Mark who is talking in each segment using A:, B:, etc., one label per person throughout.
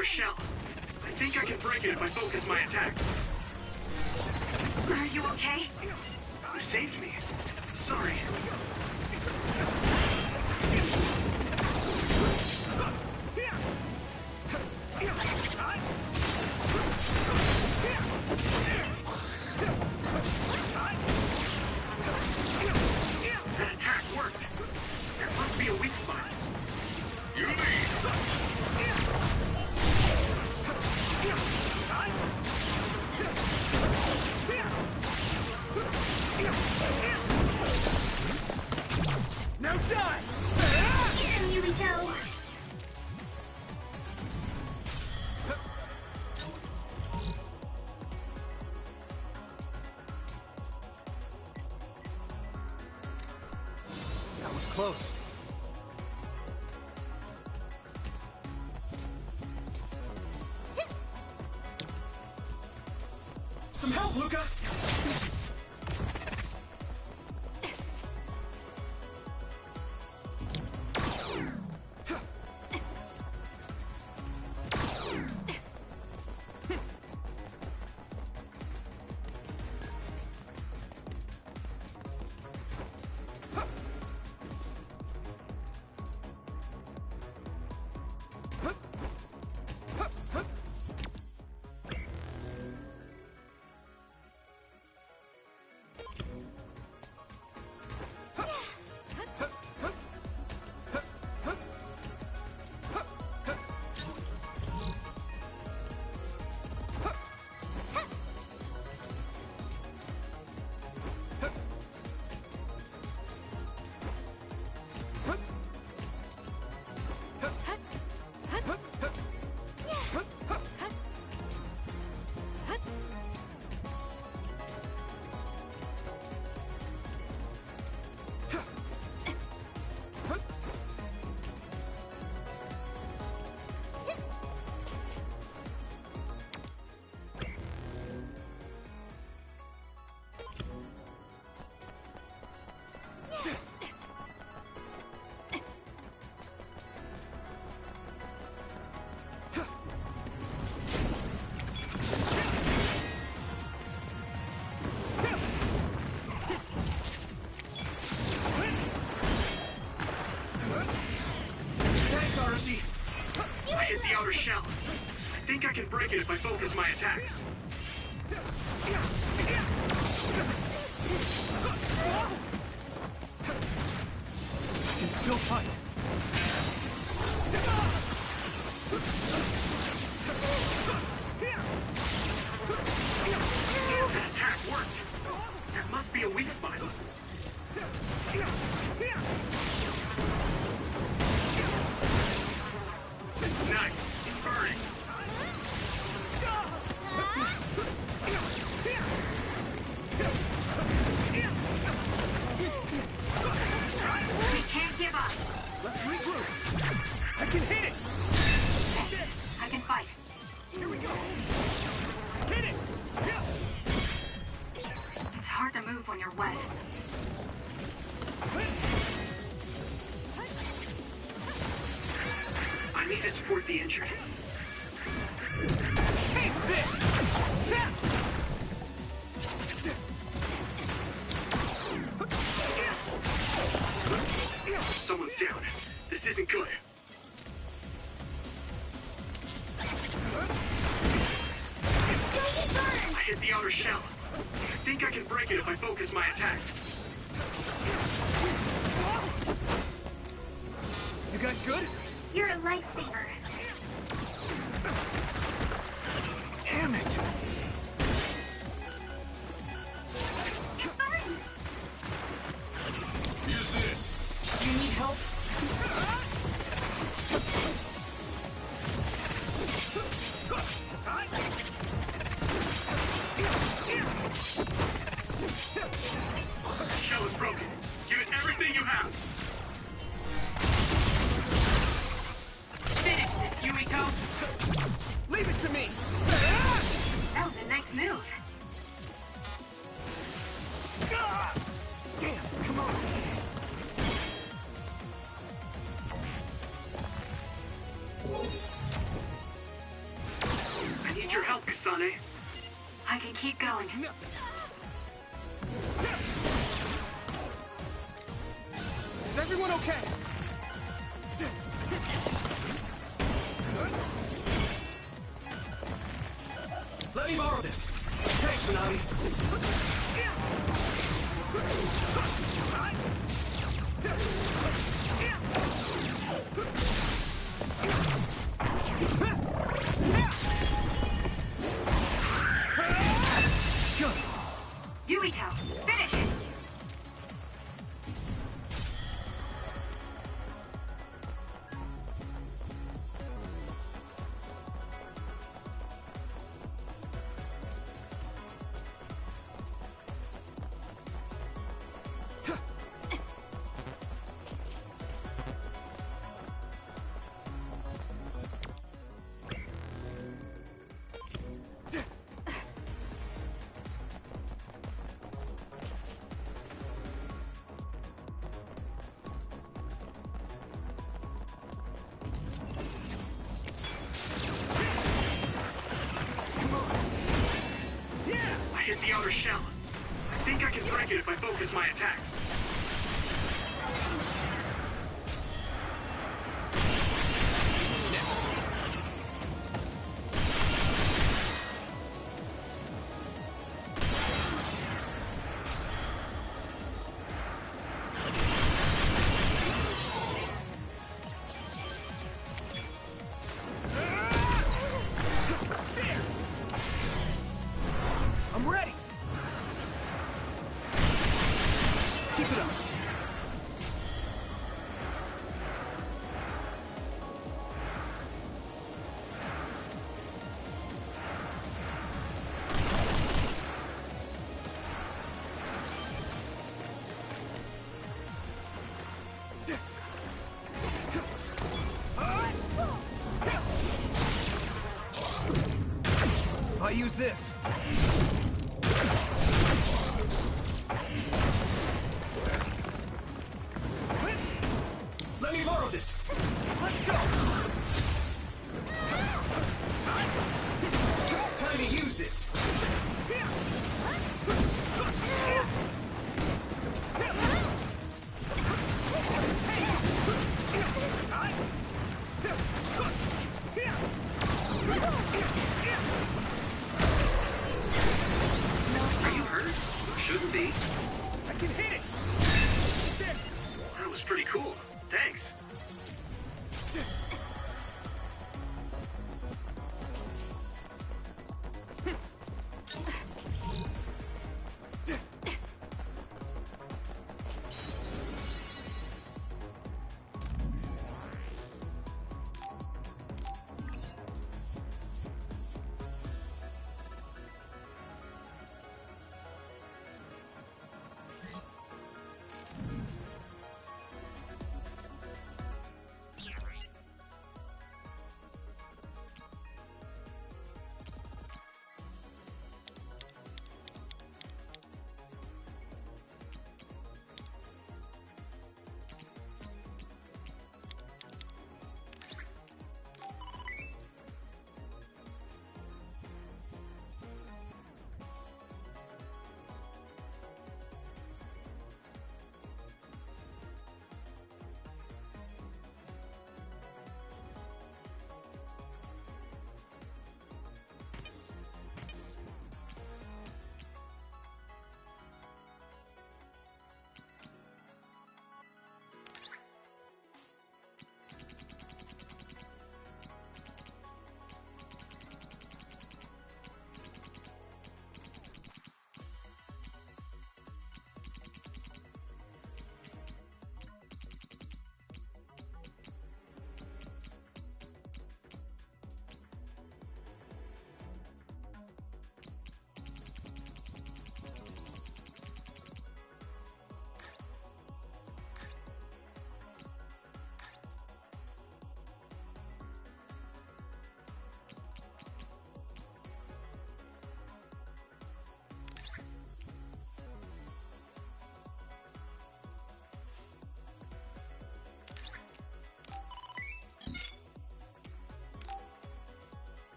A: outer shell. I think I can break it if I focus my attacks.
B: Are you okay?
A: You saved me. Sorry. That attack worked. There must be a weak spot. You lead.
C: Now die!
B: Get him, Yurito!
C: That was close. Some help, Luca!
A: I hit the outer shell. I think I can break it if I focus my attacks.
C: I can still fight.
A: That attack worked. There must be a weak spot. Nice. It's burning.
B: We can't give up.
C: Let's regroup. I can hit it.
B: I can fight.
C: Here we go. Hit it.
B: It's hard to move when you're wet.
A: I need to support the injured.
C: Take this.
A: Someone's down. This isn't good. I hit the outer shell. I think I can break it if I focus my attacks.
C: You guys good?
B: You're a lifesaver.
C: Damn it.
A: Use this.
C: Do you need help?
A: The shell is broken. Give it everything you have.
B: Finish this, Yurito.
C: Leave it to me.
B: That was a nice move.
C: Damn, come on.
B: Keep going.
C: This is nothing. Is everyone okay? Let me borrow this. Thanks, Tsunami.
B: Yuito, finish it!
A: I hit the outer shell. I think I can break it if I focus my attacks.
C: I'm ready. Keep it up. I'll use this. Let me borrow this. Let's go. Time to use this.
A: Are you hurt? Shouldn't be.
C: I can hit it.
A: That was pretty cool. Thanks.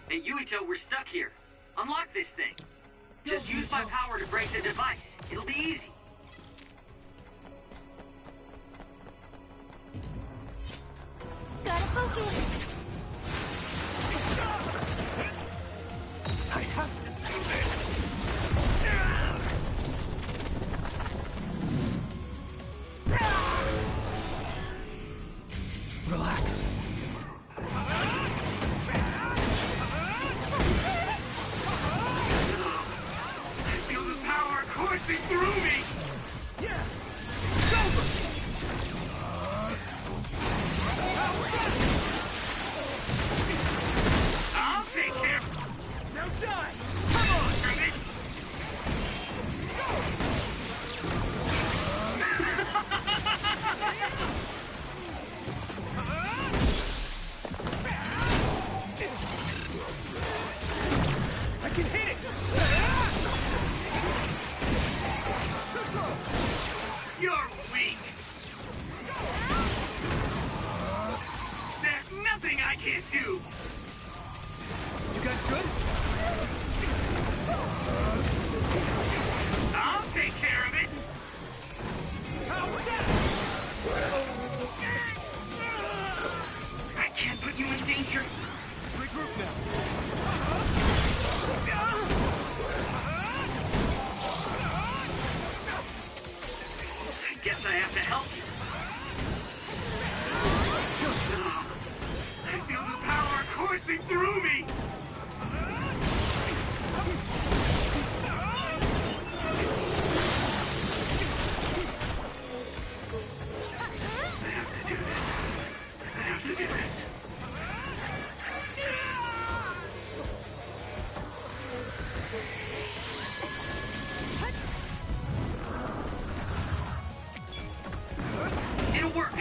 D: Hey, Yuito, we're stuck here. Unlock this thing. Just use my power to break the device. It'll be easy.
E: Gotta focus.
C: I have to do this. Relax.
A: I feel the power coursing through me!
C: Yeah! It's over!
A: I'll take care.
C: Now die!
A: Come on, Kermit!
C: I can hit it! Too slow!
A: You're weak! There's nothing I can't do!
C: You guys good?
A: I'll take care of it!
C: How's that?
A: I can't put you in danger!
C: Let's regroup now.
A: I guess I have to help you. I feel the power coursing through me! I have to do this. I have to do this. It'll work!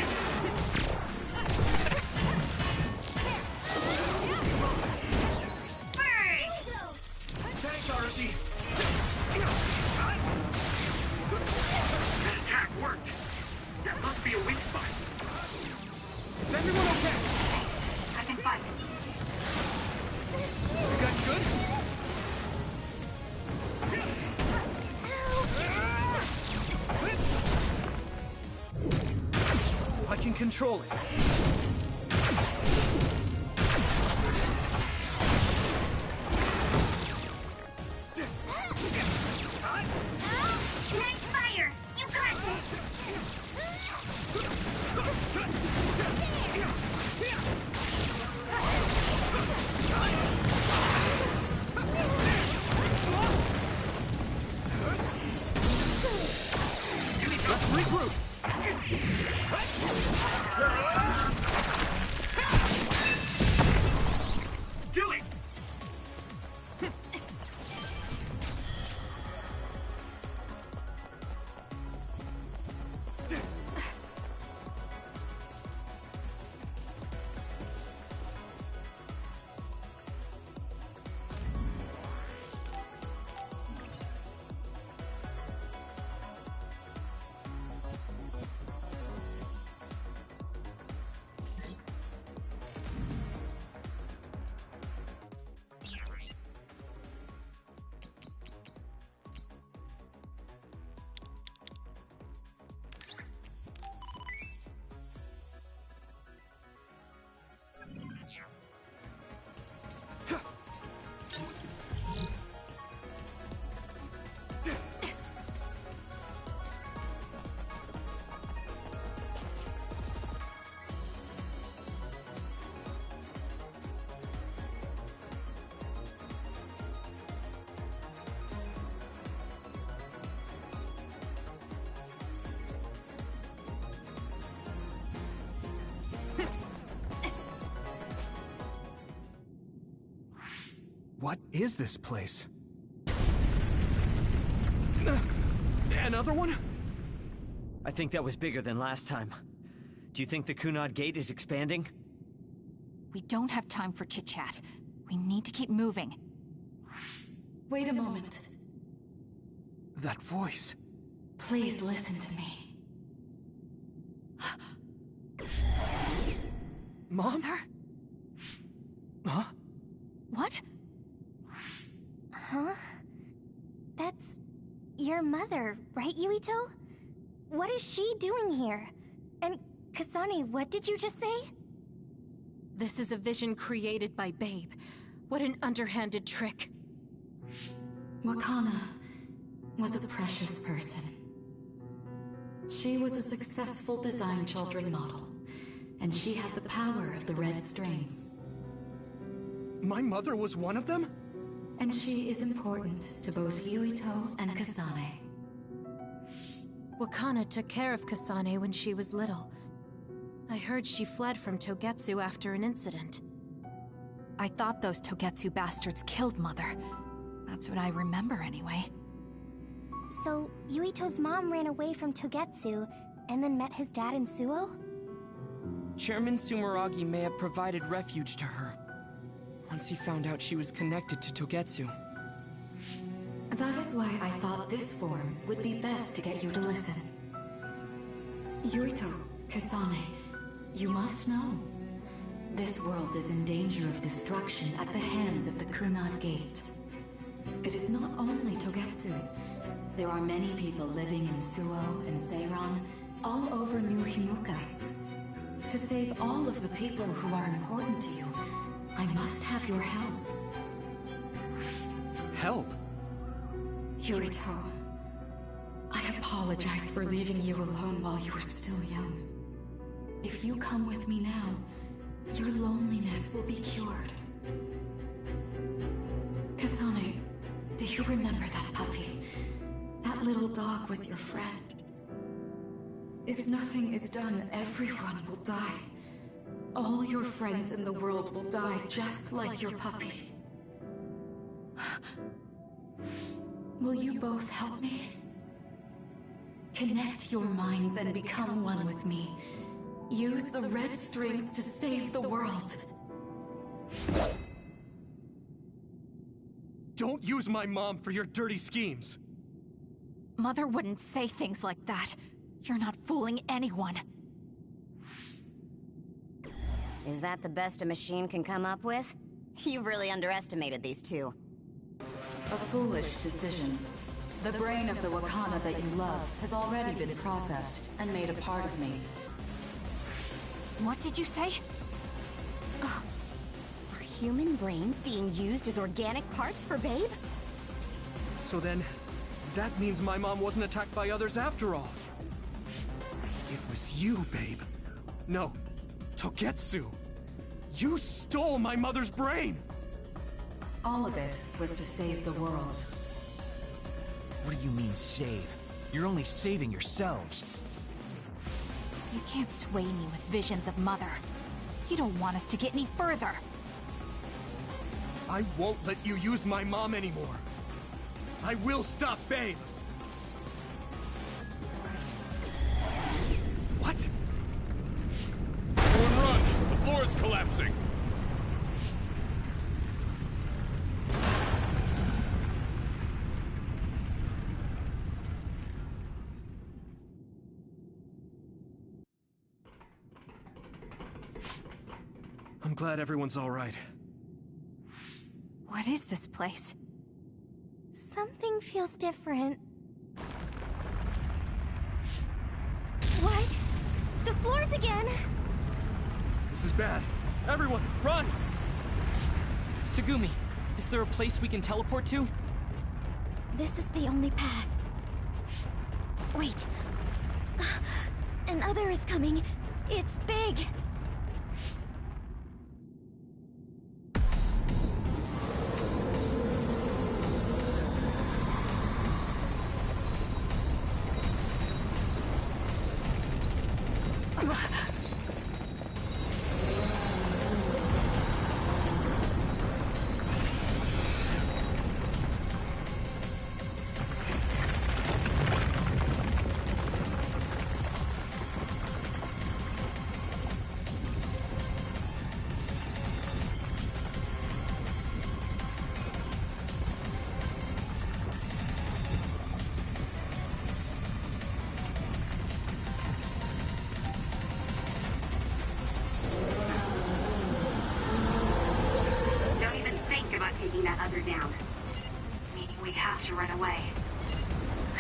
C: Thanks, Arashi.
A: That attack worked! That must be a weak spot.
C: Is everyone okay?
B: I can fight.
C: You guys good? I can control it.
E: Nice fire! You got this!
C: Let's regroup.
A: Do it!
C: What is this place? Another one?
D: I think that was bigger than last time. Do you think the Kunad Gate is expanding?
F: We don't have time for chit-chat. We need to keep moving.
G: Wait a moment.
C: That voice.
G: Please listen to me.
C: Mom?
F: Mother?
C: Huh?
F: What?
E: mother, right, Yuito? What is she doing here? And Kasane, what did you just say?
F: This is a vision created by Babe. What an underhanded trick.
G: Wakana was a precious person. She was a successful design children model, and she had the power of the red strings.
C: My mother was one of them?
G: And she is important to both Yuito and Kasane.
F: Wakana took care of Kasane when she was little. I heard she fled from Togetsu after an incident. I thought those Togetsu bastards killed Mother. That's what I remember anyway.
E: So, Yuito's mom ran away from Togetsu, and then met his dad in Suo?
H: Chairman Sumeragi may have provided refuge to her, once he found out she was connected to Togetsu.
G: That is why I thought this form would be best to get you to listen. Yuito, Kasane, you must know. This world is in danger of destruction at the hands of the Kunad Gate. It is not only Togetsu. There are many people living in Suo and Seiran, all over New Himuka. To save all of the people who are important to you, I must have your help.
C: Help?
G: Yuito, I apologize for leaving you alone while you were still young. If you come with me now, your loneliness will be cured. Kasane, do you remember that puppy? That little dog was your friend. If nothing is done, everyone will die. All your friends in the world will die just like your puppy. Will you both help me? Connect your minds and become one with me. Use the red strings to save the world.
C: Don't use my mom for your dirty schemes!
F: Mother wouldn't say things like that. You're not fooling anyone.
I: Is that the best a machine can come up with? You've really underestimated these two.
G: A foolish decision. The brain of the Wakana that you love has already been processed and made a part of me.
F: What did you say?
I: Are human brains being used as organic parts for Babe?
C: So then, that means my mom wasn't attacked by others after all. It was you, Babe. No, Togetsu. You stole my mother's brain!
G: All of it was to save the world.
J: What do you mean, save? You're only saving yourselves.
F: You can't sway me with visions of Mother. You don't want us to get any further.
C: I won't let you use my mom anymore. I will stop Babe! What?
A: Everyone run! The floor is collapsing!
C: I'm glad everyone's all right.
F: What is this place?
E: Something feels different. What? The floors again!
C: This is bad. Everyone, run!
H: Tsugumi, is there a place we can teleport to?
E: This is the only path. Wait. Another is coming. It's big.
B: Don't even think about taking that other down. Meaning we have to run away.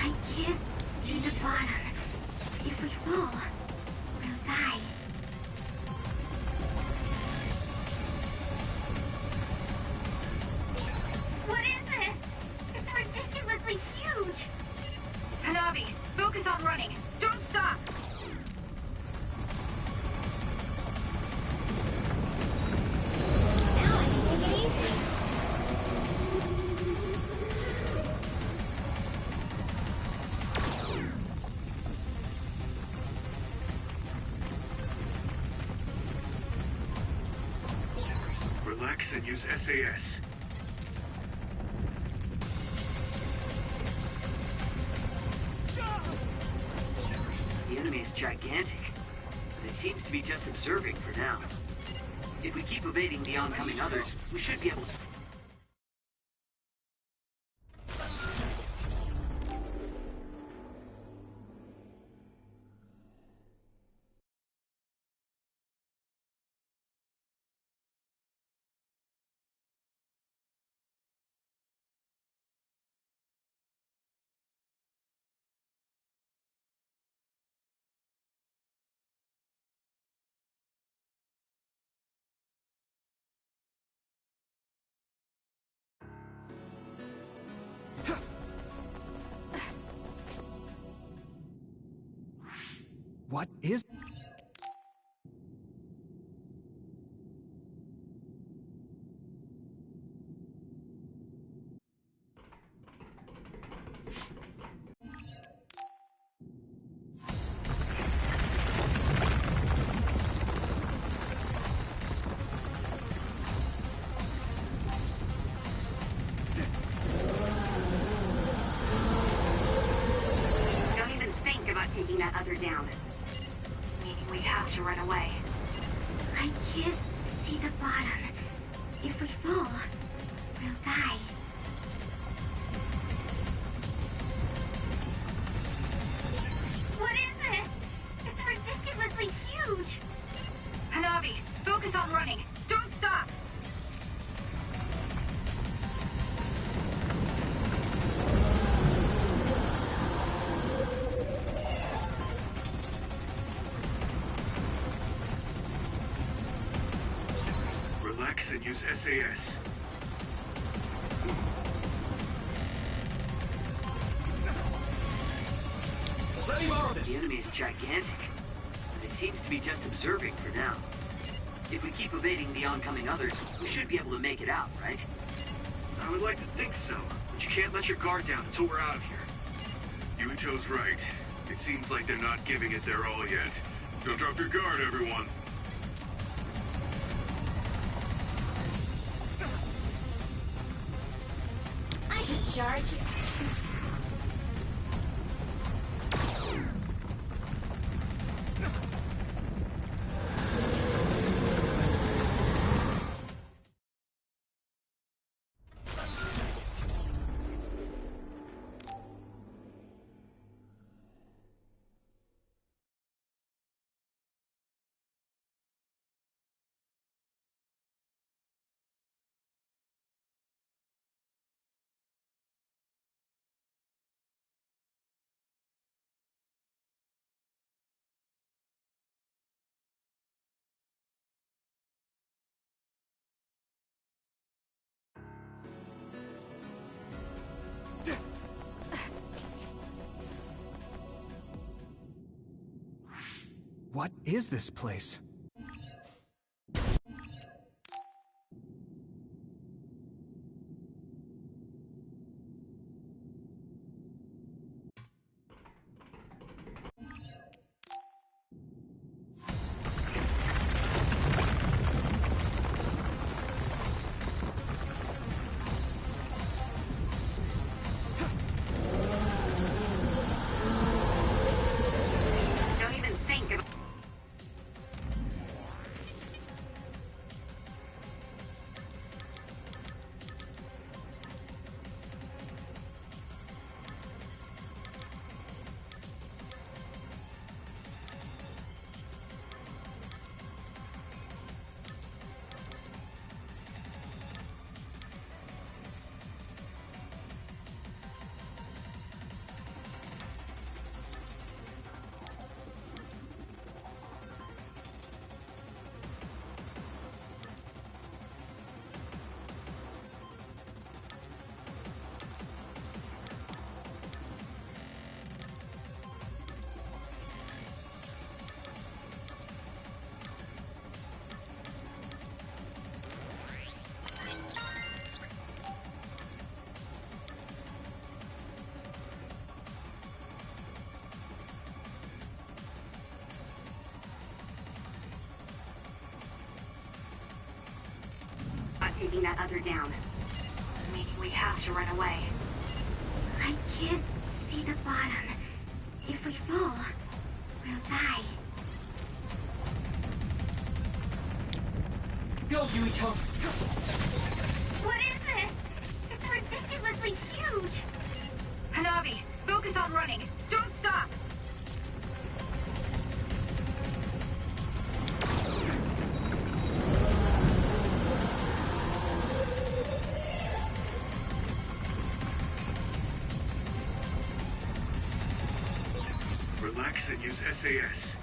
B: I can't see the bottom. If we fall, we'll die. What is this? It's ridiculously huge!
F: Hanabi, focus on running. Don't stop!
E: Now I can take it easy.
A: Relax and use SAS.
D: The enemy is gigantic, but it seems to be just observing for now. If we keep evading the oncoming others, we should be able to...
C: What is...
B: Don't even think about taking that other down. Meaning we have to run away. I can't see the bottom. If we fall, we'll die. What is this? It's ridiculously huge!
F: Hanabi, focus on running. Don't stop!
A: Relax and use SAS.
C: Let me borrow
D: The
C: this!
D: enemy is gigantic, but it seems to be just observing for now. If we keep evading the oncoming others, we should be able to make it out, right?
A: I would like to think so, but you can't let your guard down until we're out of here. Yuito's right. It seems like they're not giving it their all yet. Don't drop your guard, everyone.
E: I should charge.
C: What is this place?
B: Don't even think about... taking that other down. Meaning we have to run away. I can't see the bottom. If we fall, we'll die.
H: Go, Yuito!
B: What is this? It's ridiculously huge!
K: Hanabi, focus on running. Don't stop!
A: Relax and use SAS.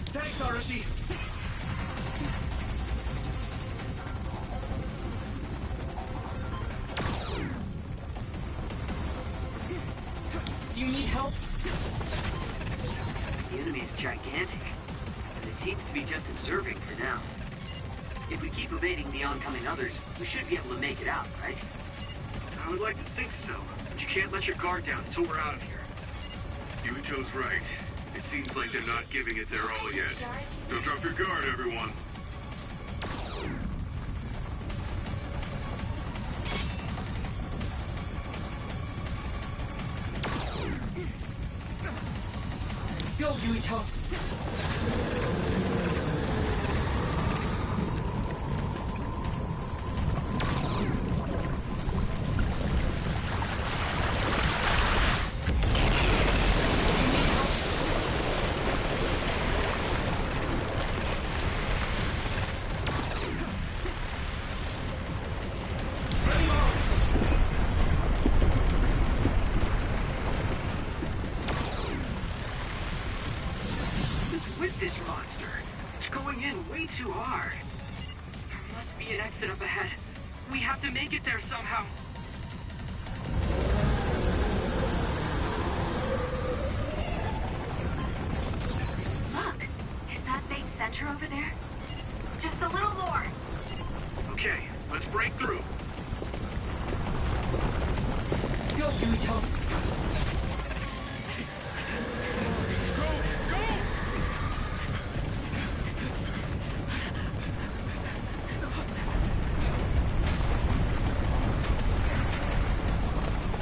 C: Thanks, Arashi!
H: Do you need help?
D: The enemy is gigantic, and it seems to be just observing for now. If we keep evading the oncoming others, we should be able to make it out, right?
A: I would like to think so, but you can't let your guard down until we're out of here. Yuito's right. It seems like they're not giving it their all yet. Don't drop your guard, everyone.
H: Go, Yuito!
D: With this monster, it's going in way too hard.
K: There must be an exit up ahead. We have to make it there somehow.
B: Look, is that big center over there? Just a little more.
A: Okay, let's break through.
H: Go, Yuito!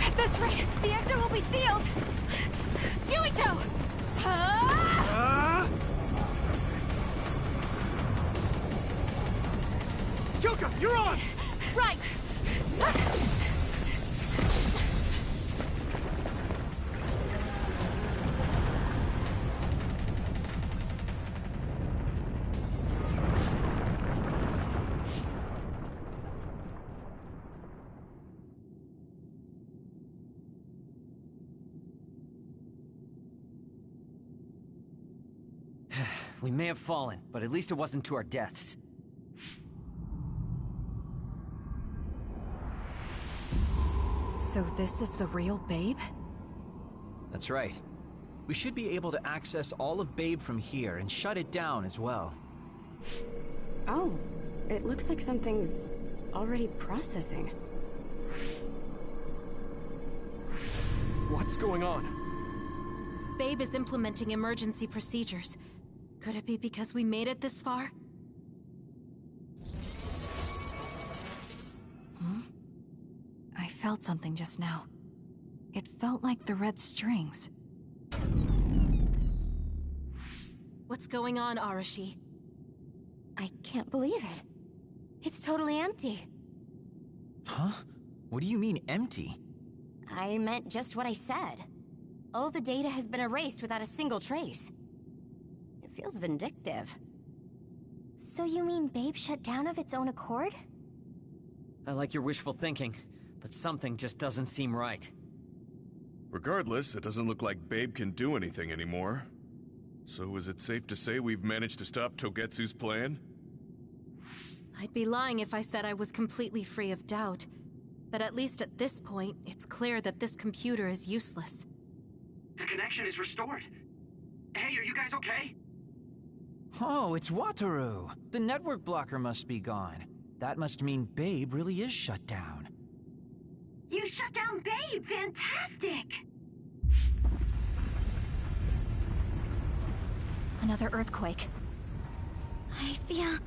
F: At this rate, the exit will be sealed! Yuito!
C: Yuka, you're on!
F: Right!
J: We may have fallen, but at least it wasn't to our deaths.
F: So this is the real Babe?
J: That's right. We should be able to access all of Babe from here and shut it down as well.
L: Oh, it looks like something's already processing.
C: What's going on?
F: Babe is implementing emergency procedures. Could it be because we made it this far? I felt something just now. It felt like the red strings. What's going on, Arashi?
I: I can't believe it. It's totally empty.
J: Huh? What do you mean, empty?
I: I meant just what I said. All the data has been erased without a single trace. It feels vindictive.
E: So you mean Babe shut down of its own accord?
J: I like your wishful thinking, but something just doesn't seem right.
A: Regardless, it doesn't look like Babe can do anything anymore. So is it safe to say we've managed to stop Togetsu's plan?
F: I'd be lying if I said I was completely free of doubt. But at least at this point, it's clear that this computer is useless.
K: The connection is restored. Hey, are you guys okay?
J: Oh, it's Wataru! The network blocker must be gone. That must mean Babe really is shut down.
B: You shut down Babe! Fantastic!
F: Another earthquake.
E: I feel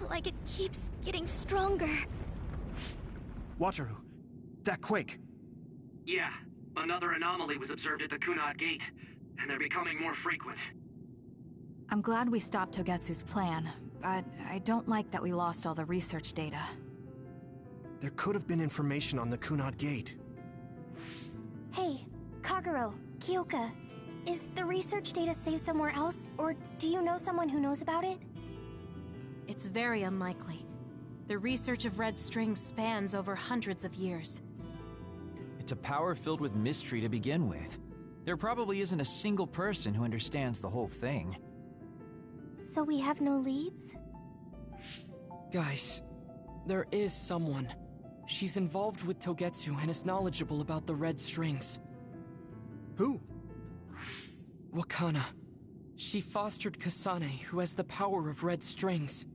E: like it keeps getting stronger.
C: Wataru, that quake.
K: Yeah, another anomaly was observed at the Kunad Gate, and they're becoming more frequent.
F: I'm glad we stopped Togetsu's plan, but I don't like that we lost all the research data.
C: There could have been information on the Kunad Gate.
E: Hey, Kagero, Kyoka, is the research data saved somewhere else, or do you know someone who knows about it?
F: It's very unlikely. The research of red strings spans over hundreds of years.
J: It's a power filled with mystery to begin with. There probably isn't a single person who understands the whole thing.
E: So we have no leads?
H: Guys, there is someone. She's involved with Togetsu and is knowledgeable about the red strings.
C: Who?
H: Wakana. She fostered Kasane, who has the power of red strings.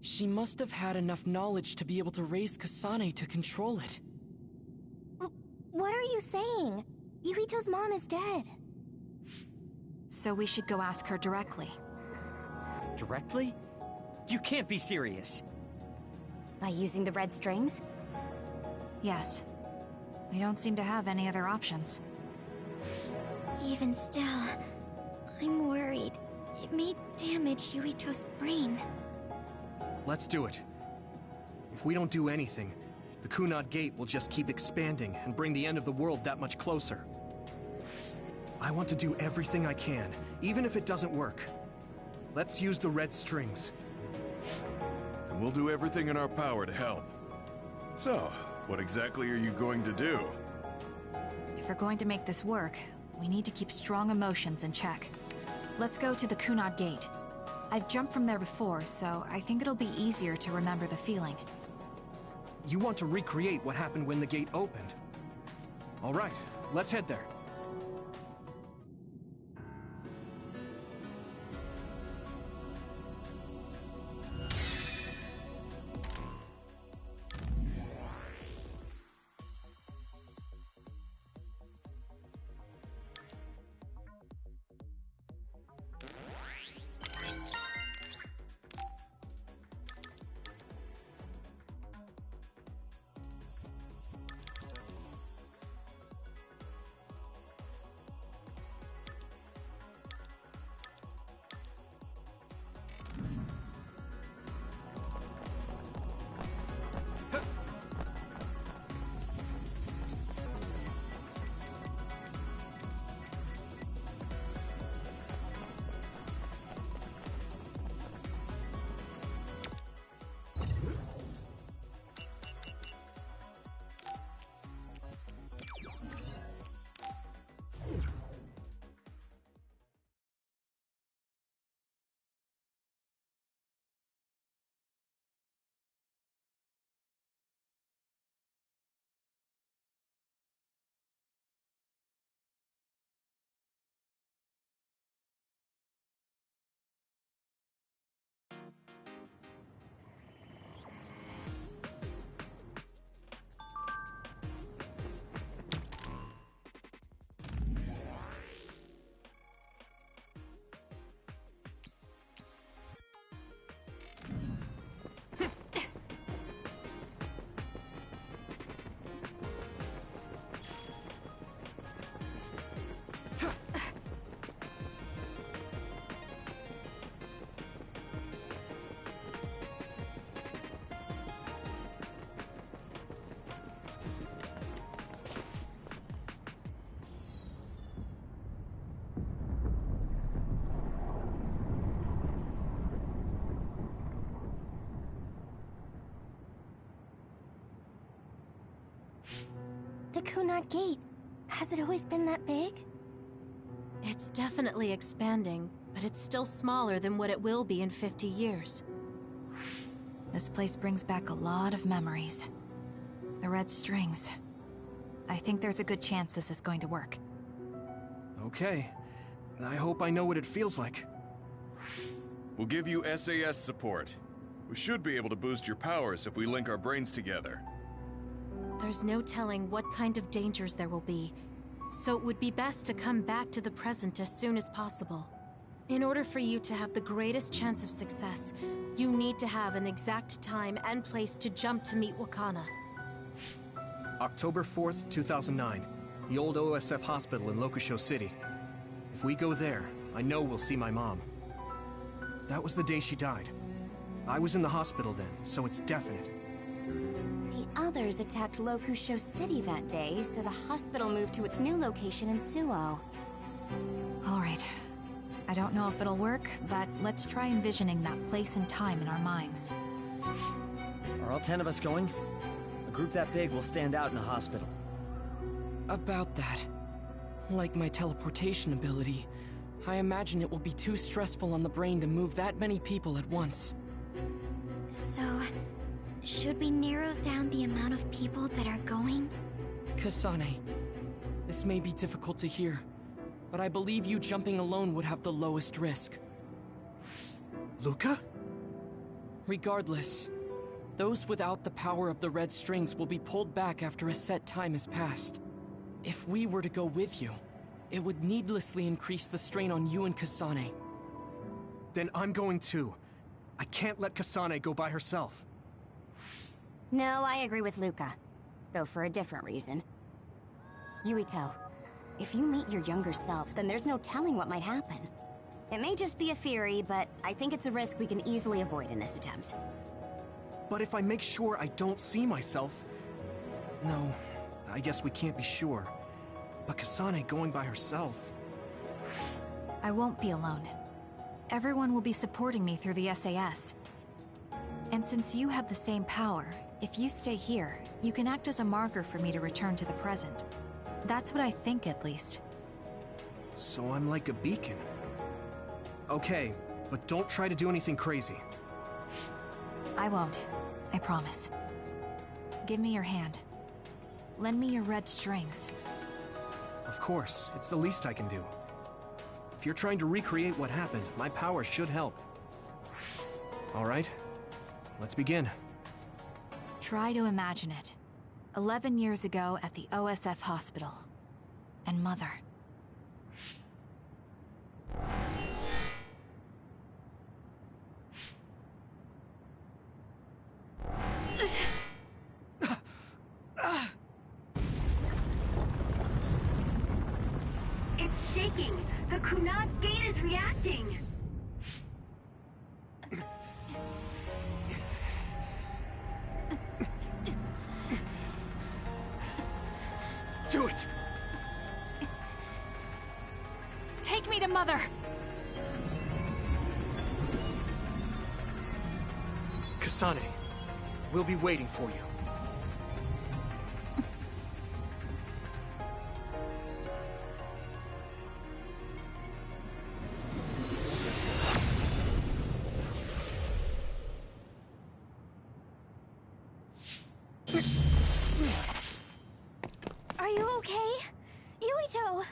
H: She must have had enough knowledge to be able to raise Kasane to control it.
E: What are you saying? Yuito's mom is dead.
F: So we should go ask her directly.
M: Directly? You can't be serious.
I: By using the red strings?
F: Yes. We don't seem to have any other options.
E: Even still, I'm worried. It may damage Yuito's brain.
C: Let's do it. If we don't do anything, the Kunad Gate will just keep expanding and bring the end of the world that much closer. I want to do everything I can, even if it doesn't work. Let's use the red strings.
N: And we'll do everything in our power to help. So, what exactly are you going to do?
F: If we're going to make this work, we need to keep strong emotions in check. Let's go to the Kunad Gate. I've jumped from there before, so I think it'll be easier to remember the feeling.
C: You want to recreate what happened when the gate opened? All right, let's head there.
E: The Kunad Gate. Has it always been that big?
F: It's definitely expanding, but it's still smaller than what it will be in 50 years. This place brings back a lot of memories. The red strings. I think there's a good chance this is going to work.
C: Okay. I hope I know what it feels like.
N: We'll give you SAS support. We should be able to boost your powers if we link our brains together.
F: There's no telling what kind of dangers there will be, so it would be best to come back to the present as soon as possible. In order for you to have the greatest chance of success, You need to have an exact time and place to jump to meet Wakana.
C: October 4th, 2009. The old OSF hospital in Lokusho City. If we go there, I know we'll see my mom. That was the day she died. I was in the hospital then, so it's definite.
I: The others attacked Lokusho City that day, so the hospital moved to its new location in Suo.
F: All right. I don't know if it'll work, but let's try envisioning that place and time in our minds.
M: Are all 10 of us going? A group that big will stand out in a hospital.
H: About that. Like my teleportation ability, I imagine it will be too stressful on the brain to move that many people at once.
E: So, should we narrow down the amount of people that are going?
H: Kasane, this may be difficult to hear, but I believe you jumping alone would have the lowest risk.
C: Luca?
H: Regardless, those without the power of the red strings will be pulled back after a set time has passed. If we were to go with you, it would needlessly increase the strain on you and Kasane.
C: Then I'm going too. I can't let Kasane go by herself.
I: No, I agree with Luca. Though for a different reason. Yuito, if you meet your younger self, then there's no telling what might happen. It may just be a theory, but I think it's a risk we can easily avoid in this attempt.
C: But if I make sure I don't see myself... No, I guess we can't be sure. But Kasane going by herself...
F: I won't be alone. Everyone will be supporting me through the SAS. And since you have the same power, if you stay here, you can act as a marker for me to return to the present. That's what I think, at least.
C: So I'm like a beacon. Okay, but don't try to do anything crazy.
F: I won't. I promise. Give me your hand. Lend me your red strings.
C: Of course, it's the least I can do. If you're trying to recreate what happened, my power should help. All right, let's begin.
F: Try to imagine it. 11 years ago at the OSF hospital. And Mother.
B: It's shaking! The Kunad gate is reacting!
C: Do it!
F: Take me to Mother!
C: Kasane, we'll be waiting for you.
E: Are you okay? Yuito!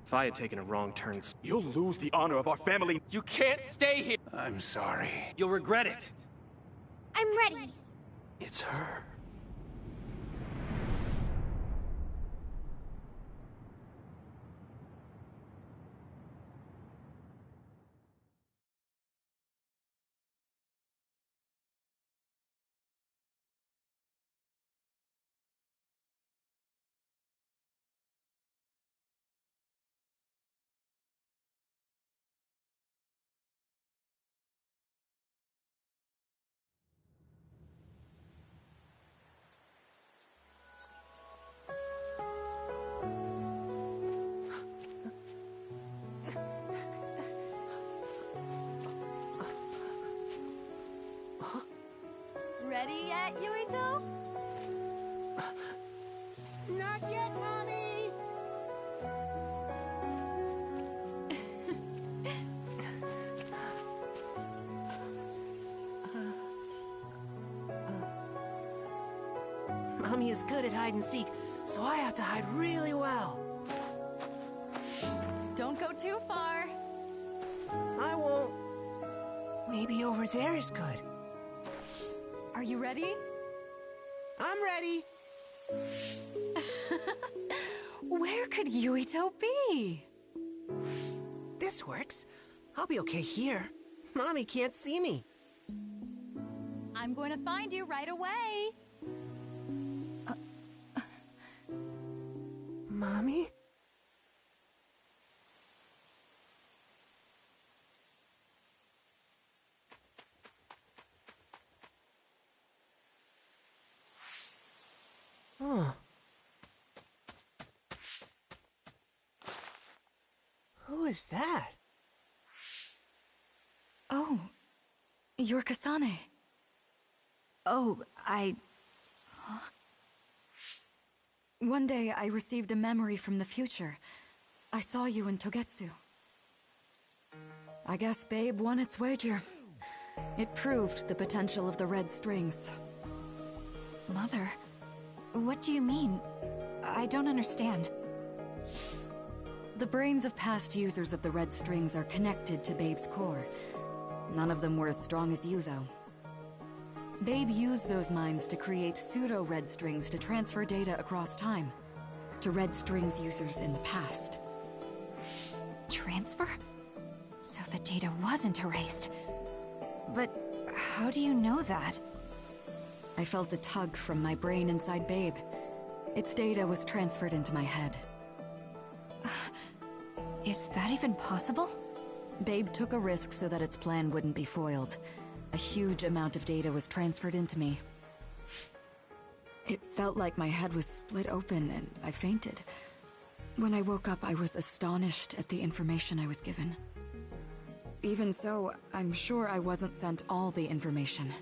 C: If I had taken a wrong turn...
O: You'll lose the honor of our family.
K: You can't stay here!
O: I'm sorry.
K: You'll regret it.
E: I'm ready!
O: It's her.
F: Ready yet, Yuito?
P: Not yet, Mommy! Mommy is good at hide and seek, so I have to hide really well.
F: Don't go too far.
P: I won't. Maybe over there is good.
F: Are you ready?
P: I'm ready.
F: Where could Yuito be?
P: This works. I'll be okay here. Mommy can't see me.
F: I'm going to find you right away.
P: Mommy? Huh. Who is that?
G: Oh, you're Kasane. Oh, One day I received a memory from the future. I saw you in Togetsu. I guess Babe won its wager. It proved the potential of the red strings.
F: Mother, what do you mean? I don't understand.
G: The brains of past users of the red strings are connected to Babe's core. None of them were as strong as you, though. Babe used those minds to create pseudo-red strings to transfer data across time to red strings users in the past.
F: Transfer? So the data wasn't erased. But how do you know that?
G: I felt a tug from my brain inside Babe. Its data was transferred into my head.
F: Is that even possible?
G: Babe took a risk so that its plan wouldn't be foiled. A huge amount of data was transferred into me. It felt like my head was split open and I fainted. When I woke up, I was astonished at the information I was given. Even so, I'm sure I wasn't sent all the information.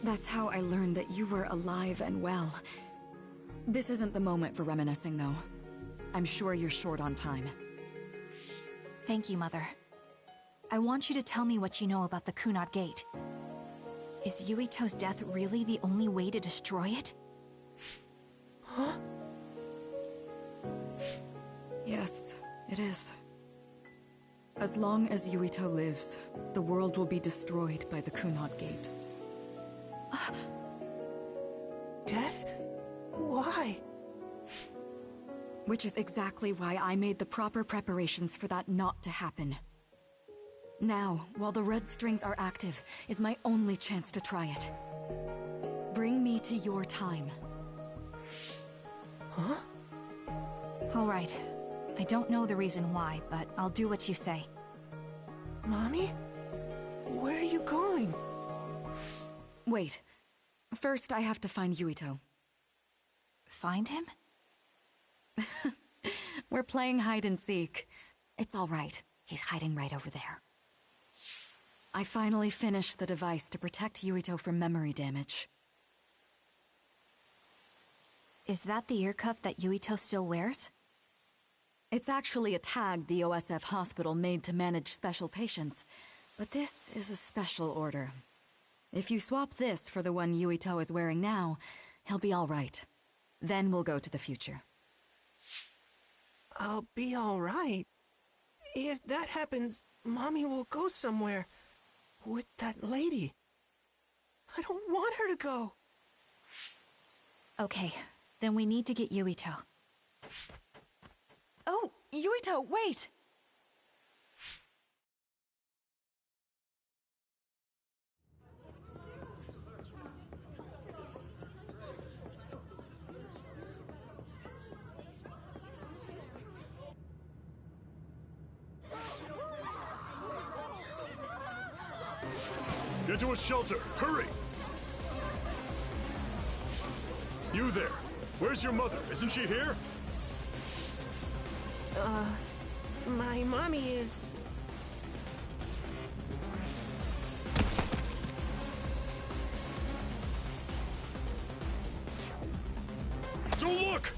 G: That's how I learned that you were alive and well. This isn't the moment for reminiscing, though. I'm sure you're short on time.
F: Thank you, Mother. I want you to tell me what you know about the Kunad Gate. Is Yuito's death really the only way to destroy it?
P: Huh?
G: Yes, it is. As long as Yuito lives, the world will be destroyed by the Kunad Gate.
P: Death? Why?
G: Which is exactly why I made the proper preparations for that not to happen. Now, while the red strings are active, is my only chance to try it. Bring me to your time.
P: Huh?
F: All right. I don't know the reason why, but I'll do what you say.
P: Mommy? Where are you going?
G: Wait. First, I have to find Yuito.
F: Find him?
G: We're playing hide and seek. It's all right. He's hiding right over there. I finally finished the device to protect Yuito from memory damage.
F: Is that the ear cuff that Yuito still wears?
G: It's actually a tag the OSF hospital made to manage special patients, but this is a special order. If you swap this for the one Yuito is wearing now, he'll be all right. Then we'll go to the future.
P: I'll be all right. If that happens, Mommy will go somewhere. With that lady. I don't want her to go.
F: Okay, then we need to get Yuito.
G: Oh, Yuito, wait!
Q: Get to a shelter! Hurry! You there! Where's your mother? Isn't she here?
P: My mommy is...
Q: Don't look!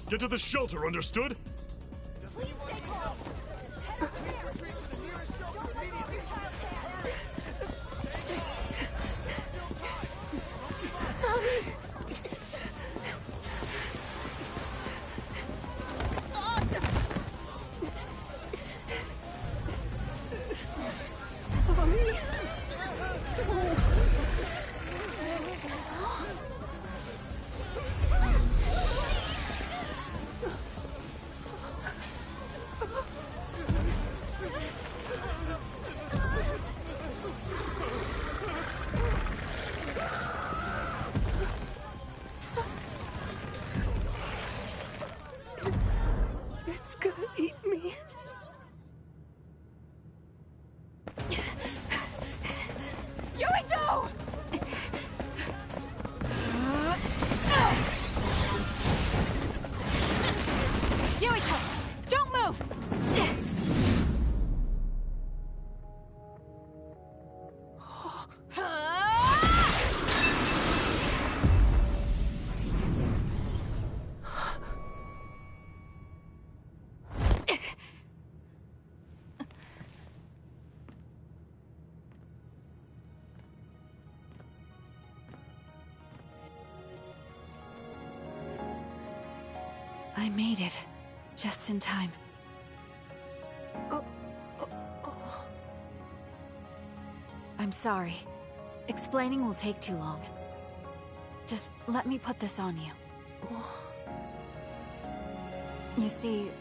Q: Get to the shelter, understood?
R: Please stay calm. Please retreat to the nearest shelter immediately.
P: Mommy! Mommy? me?
F: Yuito! Yuito, don't move! I made it. Just in time. I'm sorry. Explaining will take too long. Just let me put this on you. You see,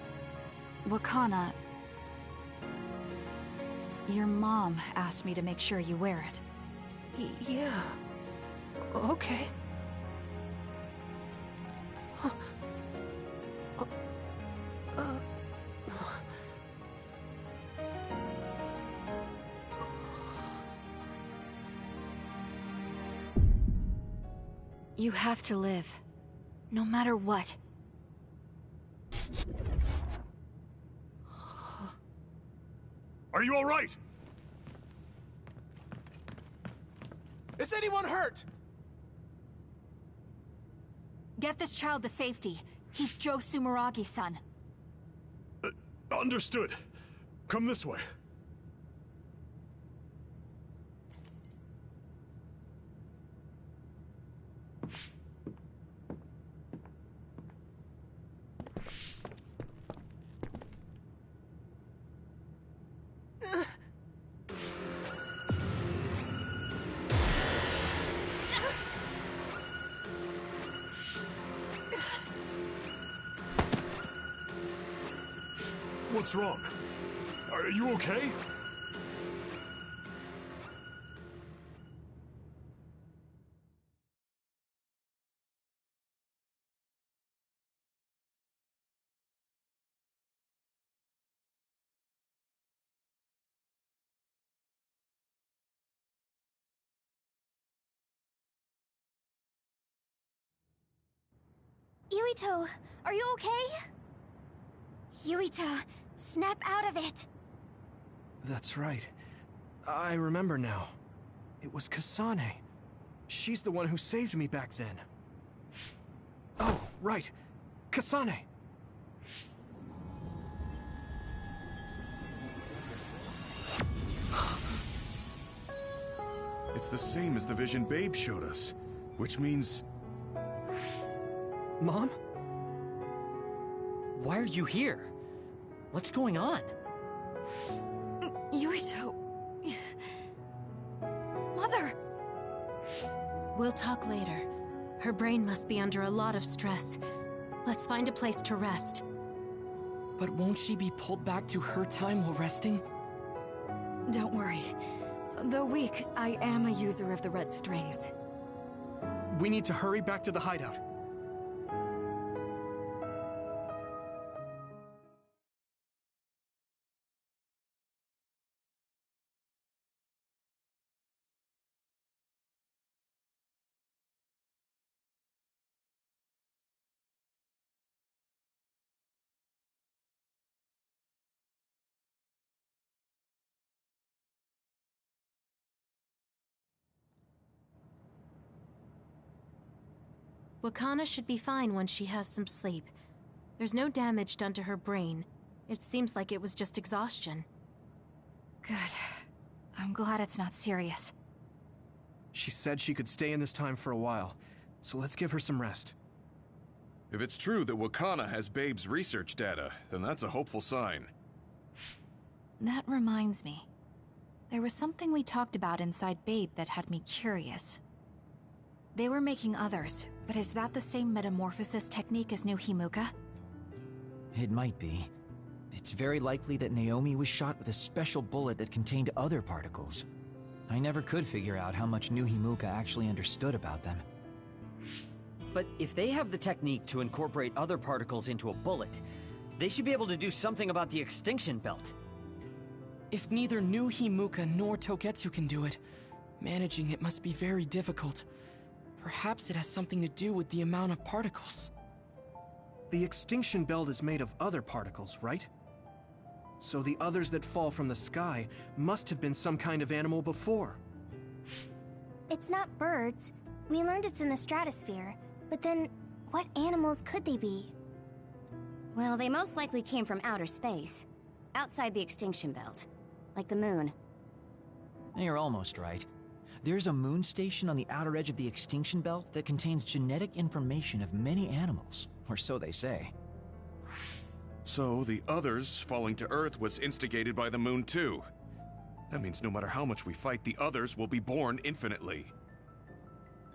F: Wakana... Your mom asked me to make sure you wear it.
P: Yeah. Okay.
F: You have to live. No matter what.
Q: Are you all right?
C: Is anyone hurt?
F: Get this child to safety. He's Joe Sumeragi's son.
Q: Understood. Come this way. What's wrong? Are you okay?
E: Yuito, are you okay? Yuito, snap out of it!
C: That's right. I remember now. It was Kasane. She's the one who saved me back then. Oh, right. Kasane!
N: It's the same as the vision Babe showed us, which means...
C: Mom?
M: Why are you here? What's going on?
F: Yuito... Mother! We'll talk later. Her brain must be under a lot of stress. Let's find a place to rest.
H: But won't she be pulled back to her time while resting?
G: Don't worry. Though weak, I am a user of the red strings.
C: We need to hurry back to the hideout.
F: Wakana should be fine once she has some sleep. There's no damage done to her brain. It seems like it was just exhaustion. Good. I'm glad it's not serious.
C: She said she could stay in this time for a while, so let's give her some rest.
N: If it's true that Wakana has Babe's research data, then that's a hopeful sign.
F: That reminds me. There was something we talked about inside Babe that had me curious. They were making others, but is that the same metamorphosis technique as New Himuka?
J: It might be. It's very likely that Naomi was shot with a special bullet that contained other particles. I never could figure out how much New Himuka actually understood about them.
M: But if they have the technique to incorporate other particles into a bullet, They should be able to do something about the extinction belt.
H: If neither New Himuka nor Togetsu can do it, managing it must be very difficult. Perhaps it has something to do with the amount of particles.
C: The extinction belt is made of other particles, right? So the others that fall from the sky must have been some kind of animal before.
E: It's not birds. We learned it's in the stratosphere. But then, what animals could they be?
I: Well, they most likely came from outer space. Outside the extinction belt. Like the moon.
J: You're almost right. There's a moon station on the outer edge of the extinction belt that contains genetic information of many animals, or so they say.
N: So the others falling to Earth was instigated by the moon too. That means no matter how much we fight, the others will be born infinitely.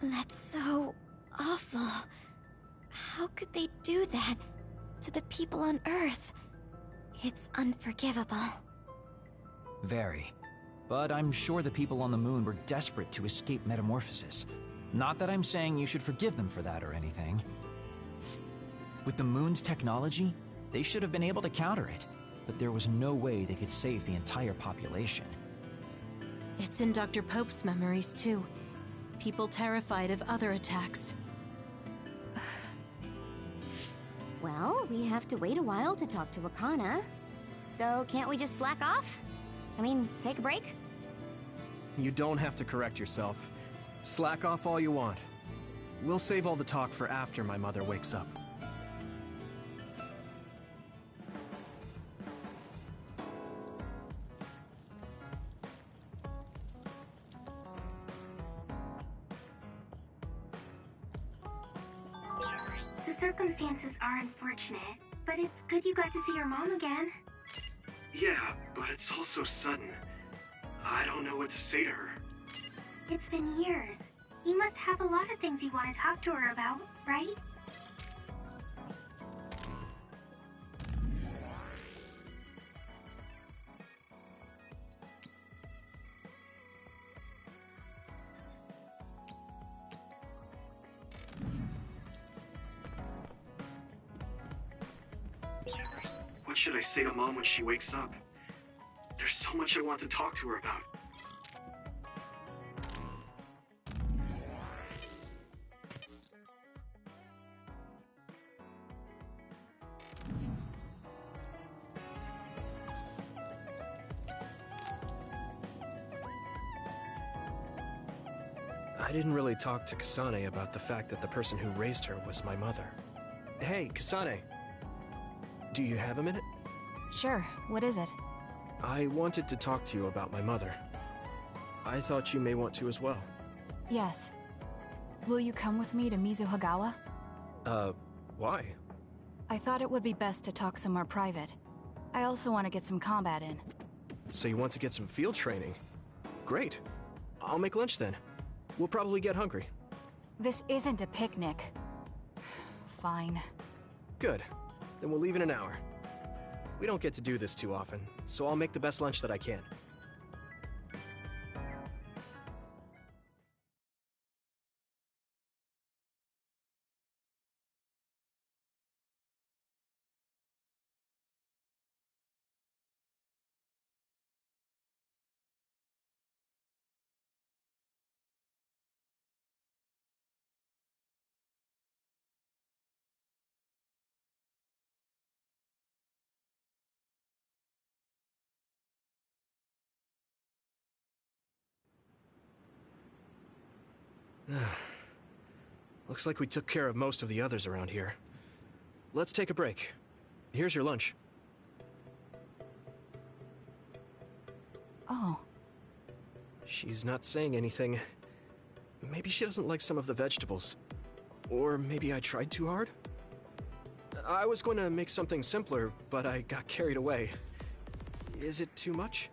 E: That's so awful. How could they do that to the people on Earth? It's unforgivable.
J: Very. But I'm sure the people on the moon were desperate to escape metamorphosis. Not that I'm saying you should forgive them for that or anything. With the moon's technology, they should have been able to counter it, but there was no way they could save the entire population.
F: It's in Dr. Pope's memories, too. People terrified of other attacks.
I: Well, we have to wait a while to talk to Wakana. So can't we just slack off? I mean, take a break?
C: You don't have to correct yourself. Slack off all you want. We'll save all the talk for after my mother wakes up.
B: The circumstances are unfortunate, but it's good you got to see your mom again.
K: Yeah, but it's all so sudden. I don't know what to say to her.
B: It's been years. You must have a lot of things you want to talk to her about, right?
K: What should I say to Mom when she wakes up? There's so much I want to talk to her about.
C: I didn't really talk to Kasane about the fact that the person who raised her was my mother. Hey, Kasane. Do you have a minute?
F: Sure, what is it?
C: I wanted to talk to you about my mother. I thought you may want to as well.
F: Yes. Will you come with me to Mizuhagawa?
C: Why?
F: I thought it would be best to talk somewhere private. I also want to get some combat in.
C: So you want to get some field training? Great. I'll make lunch then. We'll probably get hungry.
F: This isn't a picnic. Fine.
C: Good. Then we'll leave in an hour. We don't get to do this too often, so I'll make the best lunch that I can. Looks like we took care of most of the others around here. Let's take a break. Here's your lunch.
F: Oh.
C: She's not saying anything. Maybe she doesn't like some of the vegetables. Or maybe I tried too hard? I was going to make something simpler, but I got carried away. Is it too much?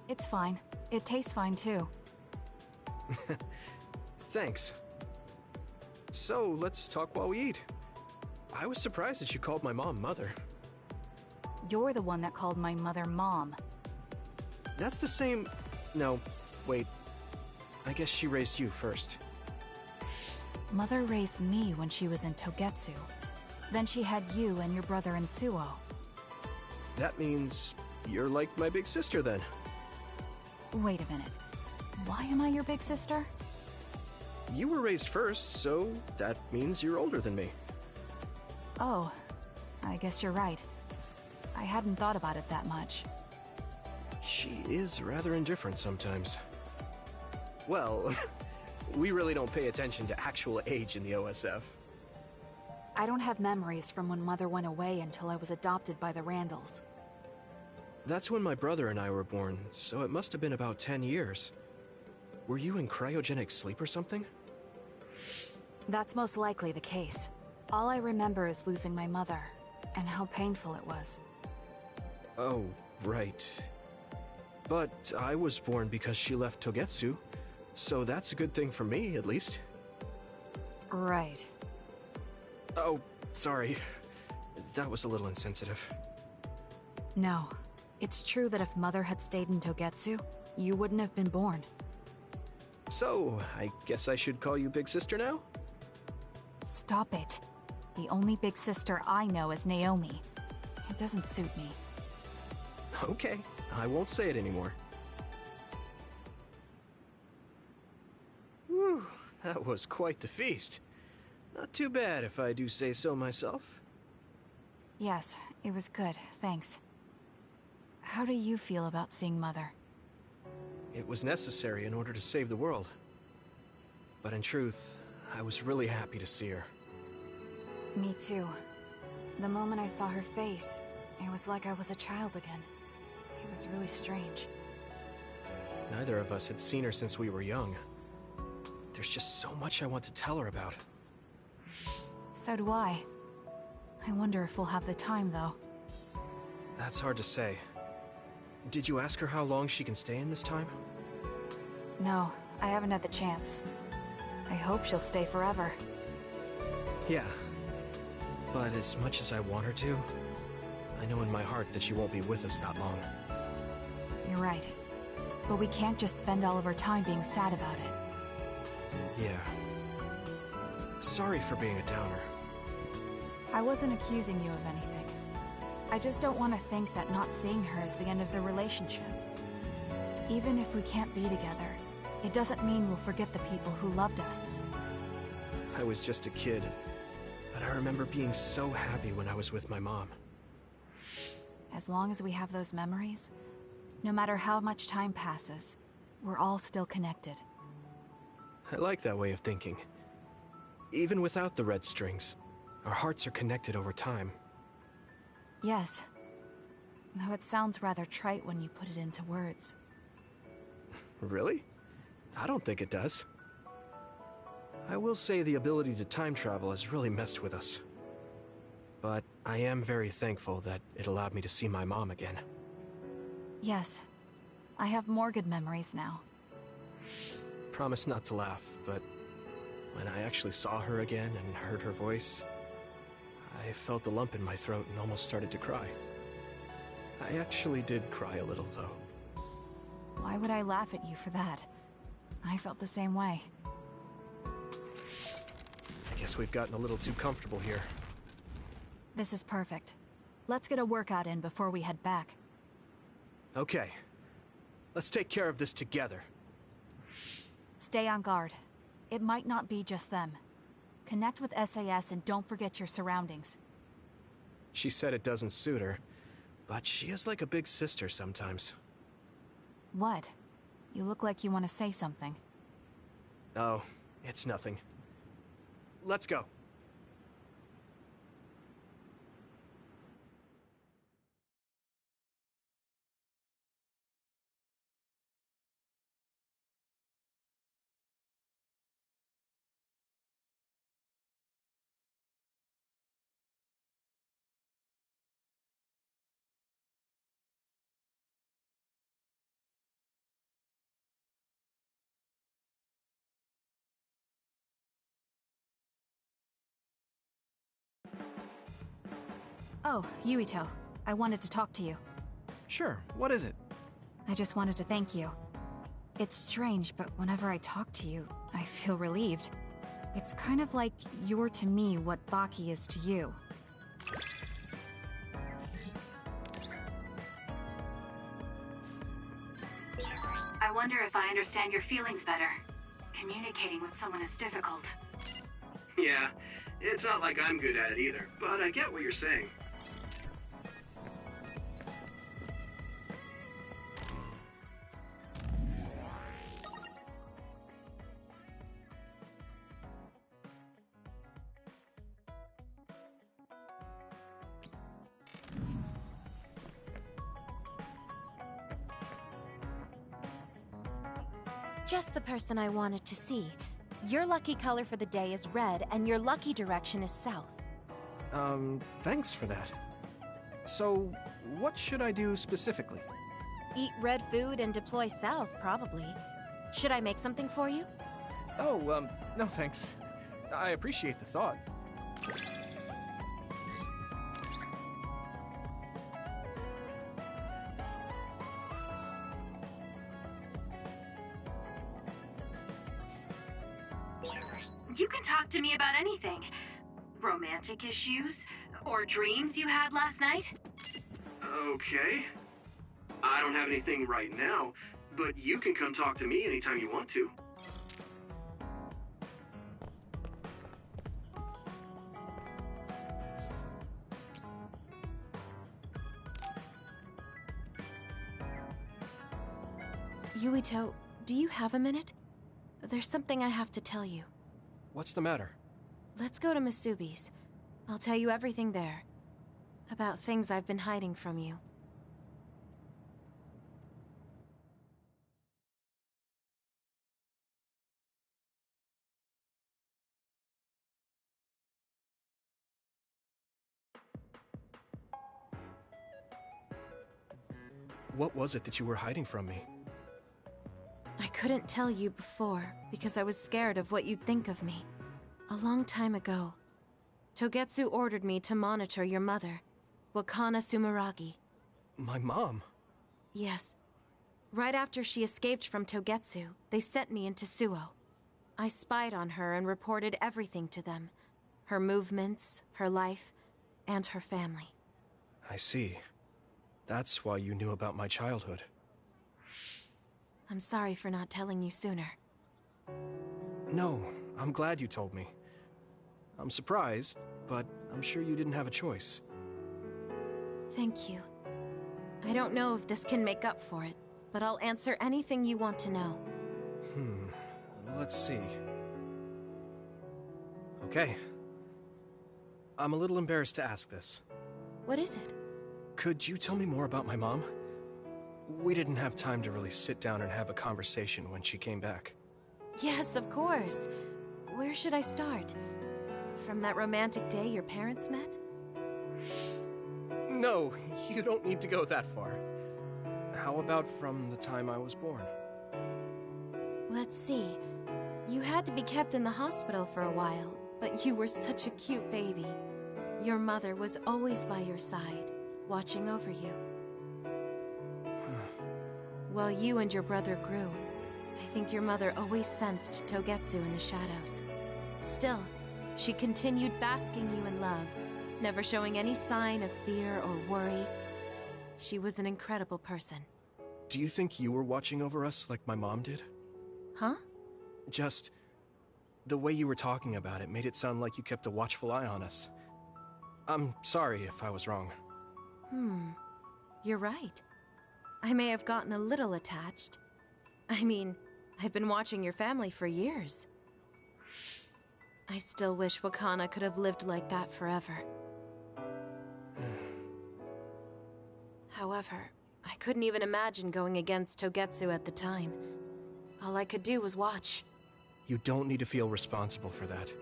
F: It's fine. It tastes fine too.
C: Thanks. So, let's talk while we eat. I was surprised that you called my mom Mother.
F: You're the one that called my mother Mom.
C: That's the same... No, wait. I guess she raised you first.
F: Mother raised me when she was in Togetsu. Then she had you and your brother in Suo.
S: That means you're like my big sister then.
F: Wait a minute. Why am I your big sister?
S: You were raised first, so that means you're older than me.
F: Oh, I guess you're right. I hadn't thought about it that much.
S: She is rather indifferent sometimes. Well, we really don't pay attention to actual age in the OSF.
F: I don't have memories from when Mother went away until I was adopted by the Randalls.
S: That's when my brother and I were born, so it must have been about 10 years. Were you in cryogenic sleep or something?
F: That's most likely the case. All I remember is losing my mother, and how painful it was.
S: Oh, right. But I was born because she left Togetsu, so that's a good thing for me, at least.
F: Right.
S: Oh, sorry. That was a little insensitive.
F: No. It's true that if Mother had stayed in Togetsu, you wouldn't have been born.
S: So, I guess I should call you Big Sister now?
F: Stop it. The only big sister I know is Naomi. It doesn't suit me.
S: Okay, I won't say it anymore. Whew, that was quite the feast. Not too bad if I do say so myself.
F: Yes, it was good, thanks. How do you feel about seeing Mother?
S: It was necessary in order to save the world. But in truth, I was really happy to see her.
F: Me too. The moment I saw her face, it was like I was a child again. It was really strange.
S: Neither of us had seen her since we were young. There's just so much I want to tell her about.
F: So do I. I wonder if we'll have the time, though.
S: That's hard to say. Did you ask her how long she can stay in this time?
F: No, I haven't had the chance. I hope she'll stay forever.
S: Yeah. But as much as I want her to, I know in my heart that she won't be with us that long.
F: You're right. But we can't just spend all of our time being sad about it.
S: Yeah. Sorry for being a downer.
F: I wasn't accusing you of anything. I just don't want to think that not seeing her is the end of the relationship. Even if we can't be together, it doesn't mean we'll forget the people who loved us.
S: I was just a kid, but I remember being so happy when I was with my mom.
F: As long as we have those memories, no matter how much time passes, we're all still connected.
S: I like that way of thinking. Even without the red strings, our hearts are connected over time.
F: Yes. Though it sounds rather trite when you put it into words.
S: Really? I don't think it does. I will say the ability to time travel has really messed with us. But I am very thankful that it allowed me to see my mom again.
F: Yes. I have more good memories now.
S: Promise not to laugh, but when I actually saw her again and heard her voice, I felt a lump in my throat and almost started to cry. I actually did cry a little, though.
F: Why would I laugh at you for that? I felt the same way.
S: I guess we've gotten a little too comfortable here.
F: This is perfect. Let's get a workout in before we head back.
S: Okay. Let's take care of this together.
F: Stay on guard. It might not be just them. Connect with SAS and don't forget your surroundings.
S: She said it doesn't suit her, but she is like a big sister sometimes.
F: What? You look like you want to say something.
S: Oh, it's nothing. Let's go.
F: Oh, Yuito. I wanted to talk to you.
S: Sure, what is it?
F: I just wanted to thank you. It's strange, but whenever I talk to you, I feel relieved. It's kind of like you're to me what Baki is to you.
B: I wonder if I understand your feelings better. Communicating with someone is difficult.
K: Yeah, it's not like I'm good at it either, but I get what you're saying.
F: Just the person I wanted to see. Your lucky color for the day is red, and your lucky direction is south.
S: Thanks for that. So, what should I do specifically?
F: Eat red food and deploy south, probably. Should I make something for you?
S: Oh, no thanks. I appreciate the thought.
B: You can talk to me about anything. Romantic issues, or dreams you had last night.
K: Okay. I don't have anything right now, but you can come talk to me anytime you want to.
F: Yuito, do you have a minute? There's something I have to tell you.
S: What's the matter?
F: Let's go to Masubi's. I'll tell you everything there. About things I've been hiding from you.
S: What was it that you were hiding from me?
F: I couldn't tell you before because I was scared of what you'd think of me. A long time ago, Togetsu ordered me to monitor your mother, Wakana Sumeragi.
S: My mom?
F: Yes. Right after she escaped from Togetsu, they sent me into Suo. I spied on her and reported everything to them. Her movements, her life, and her family.
S: I see. That's why you knew about my childhood.
F: I'm sorry for not telling you sooner.
S: No, I'm glad you told me. I'm surprised, but I'm sure you didn't have a choice.
F: Thank you. I don't know if this can make up for it, but I'll answer anything you want to know.
S: Let's see. Okay. I'm a little embarrassed to ask this.
F: What is it?
S: Could you tell me more about my mom? We didn't have time to really sit down and have a conversation when she came back.
F: Yes, of course. Where should I start? From that romantic day your parents met?
S: No, you don't need to go that far. How about from the time I was born?
F: Let's see. You had to be kept in the hospital for a while, but you were such a cute baby. Your mother was always by your side, watching over you. While you and your brother grew, I think your mother always sensed Togetsu in the shadows. Still, she continued basking you in love, never showing any sign of fear or worry. She was an incredible person.
S: Do you think you were watching over us like my mom did?
F: Huh?
S: Just... the way you were talking about it made it sound like you kept a watchful eye on us. I'm sorry if I was wrong.
F: You're right. I may have gotten a little attached. I mean, I've been watching your family for years. I still wish Wakana could have lived like that forever. However, I couldn't even imagine going against Togetsu at the time. All I could do was watch.
S: You don't need to feel responsible for that.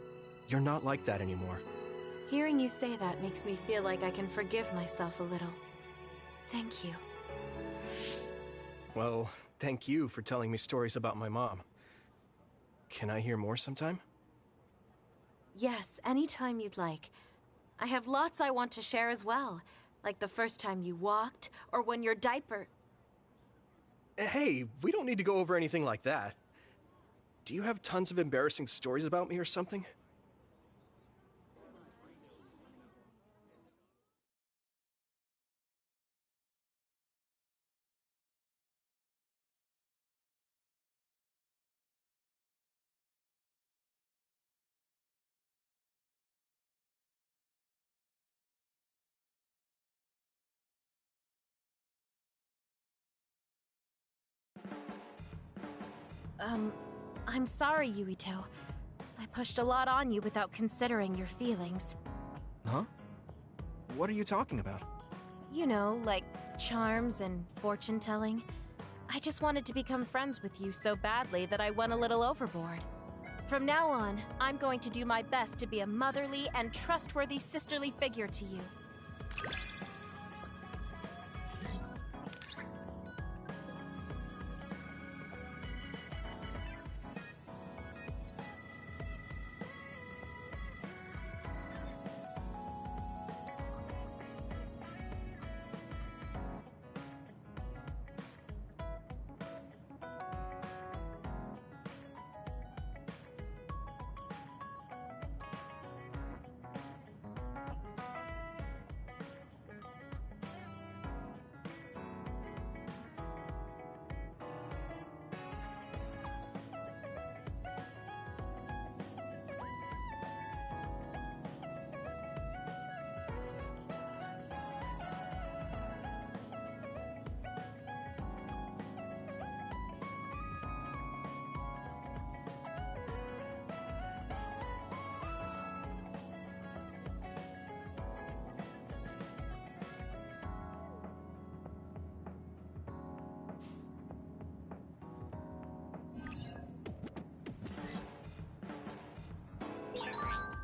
S: You're not like that anymore.
F: Hearing you say that makes me feel like I can forgive myself a little. Thank you.
S: Well, thank you for telling me stories about my mom. Can I hear more sometime?
F: Yes, anytime you'd like. I have lots I want to share as well, like the first time you walked, or when your diaper...
S: Hey, we don't need to go over anything like that. Do you have tons of embarrassing stories about me or something?
F: I'm sorry, Yuito. I pushed a lot on you without considering your feelings.
S: Huh? What are you talking about?
F: You know, like charms and fortune-telling. I just wanted to become friends with you so badly that I went a little overboard. From now on, I'm going to do my best to be a motherly and trustworthy sisterly figure to you.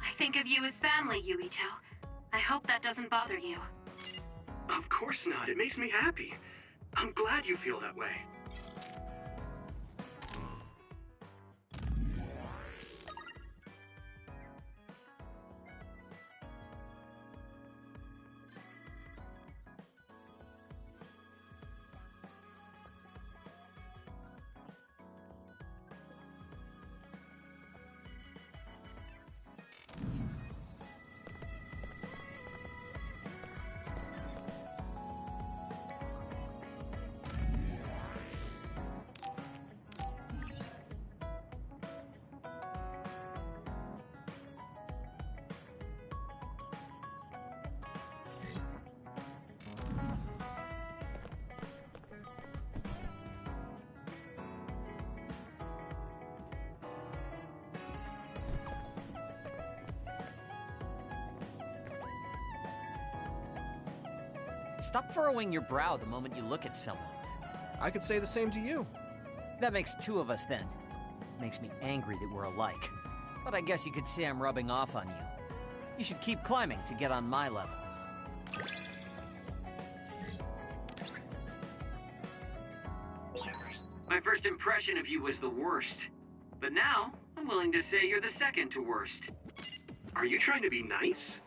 B: I think of you as family, Yuito. I hope that doesn't bother you.
K: Of course not. It makes me happy. I'm glad you feel that way.
M: Stop furrowing your brow the moment you look at someone.
S: I could say the same to you.
M: That makes two of us then. Makes me angry that we're alike. But I guess you could say I'm rubbing off on you. You should keep climbing to get on my level.
D: My first impression of you was the worst. But now, I'm willing to say you're the second to worst.
K: Are you trying to be nice?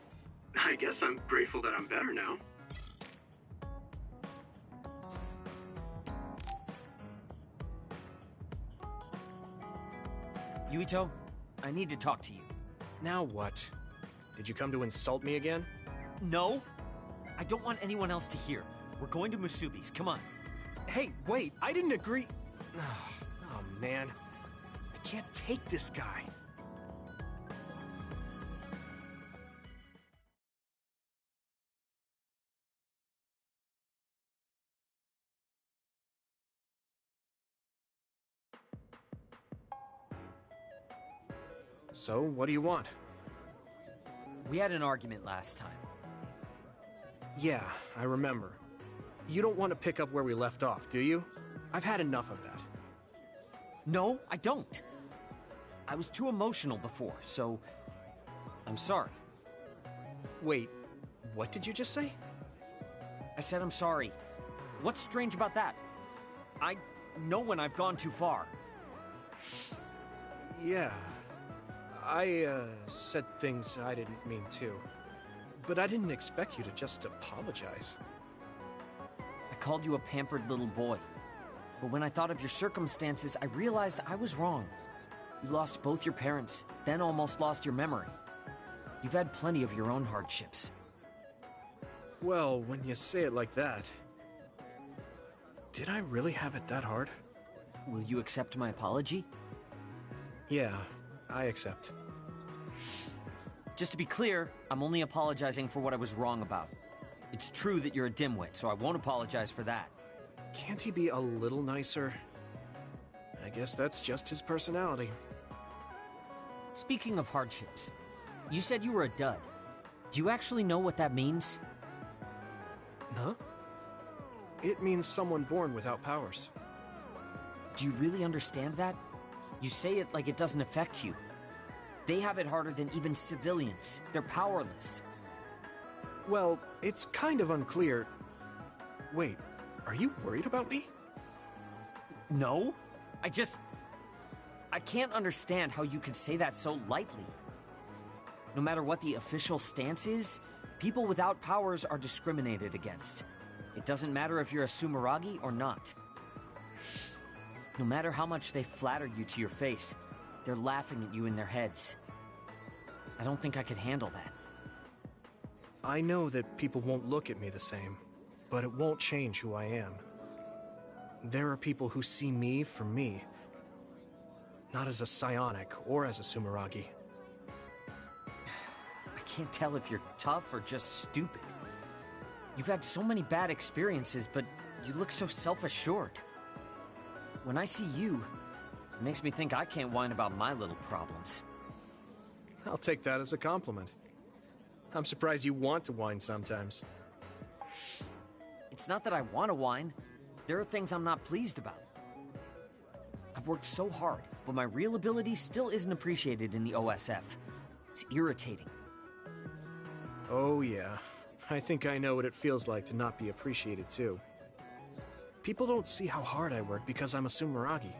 K: I guess I'm grateful that I'm better now.
M: Yuito, I need to talk to you.
S: Now what? Did you come to insult me again?
M: No. I don't want anyone else to hear. We're going to Musubi's, come on.
S: Hey, wait, I didn't agree. Oh, man. I can't take this guy. So, what do you want?
M: We had an argument last time.
S: Yeah, I remember. You don't want to pick up where we left off, do you? I've had enough of that.
M: No, I don't. I was too emotional before, so... I'm sorry.
S: Wait, what did you just say?
M: I said I'm sorry. What's strange about that? I know when I've gone too far.
S: Yeah. I said things I didn't mean to. But I didn't expect you to just apologize.
M: I called you a pampered little boy. But when I thought of your circumstances, I realized I was wrong. You lost both your parents, then almost lost your memory. You've had plenty of your own hardships.
S: Well, when you say it like that... Did I really have it that hard?
M: Will you accept my apology?
S: Yeah, I accept.
M: Just to be clear, I'm only apologizing for what I was wrong about. It's true that you're a dimwit, so I won't apologize for that.
S: Can't he be a little nicer? I guess that's just his personality.
M: Speaking of hardships, you said you were a dud. Do you actually know what that means?
S: Huh? It means someone born without powers.
M: Do you really understand that? You say it like it doesn't affect you. They have it harder than even civilians. They're powerless.
S: Well, it's kind of unclear. Wait, are you worried about me?
M: No. I can't understand how you could say that so lightly. No matter what the official stance is, people without powers are discriminated against. It doesn't matter if you're a Sumeragi or not. No matter how much they flatter you to your face, they're laughing at you in their heads. I don't think I could handle that.
S: I know that people won't look at me the same, but it won't change who I am. There are people who see me for me, not as a psionic or as a Sumeragi.
M: I can't tell if you're tough or just stupid. You've had so many bad experiences, but you look so self-assured. When I see you, it makes me think I can't whine about my little problems.
S: I'll take that as a compliment. I'm surprised you want to whine sometimes.
M: It's not that I want to whine. There are things I'm not pleased about. I've worked so hard, but my real ability still isn't appreciated in the OSF. It's irritating.
S: Oh yeah, I think I know what it feels like to not be appreciated too. People don't see how hard I work because I'm a Sumeragi.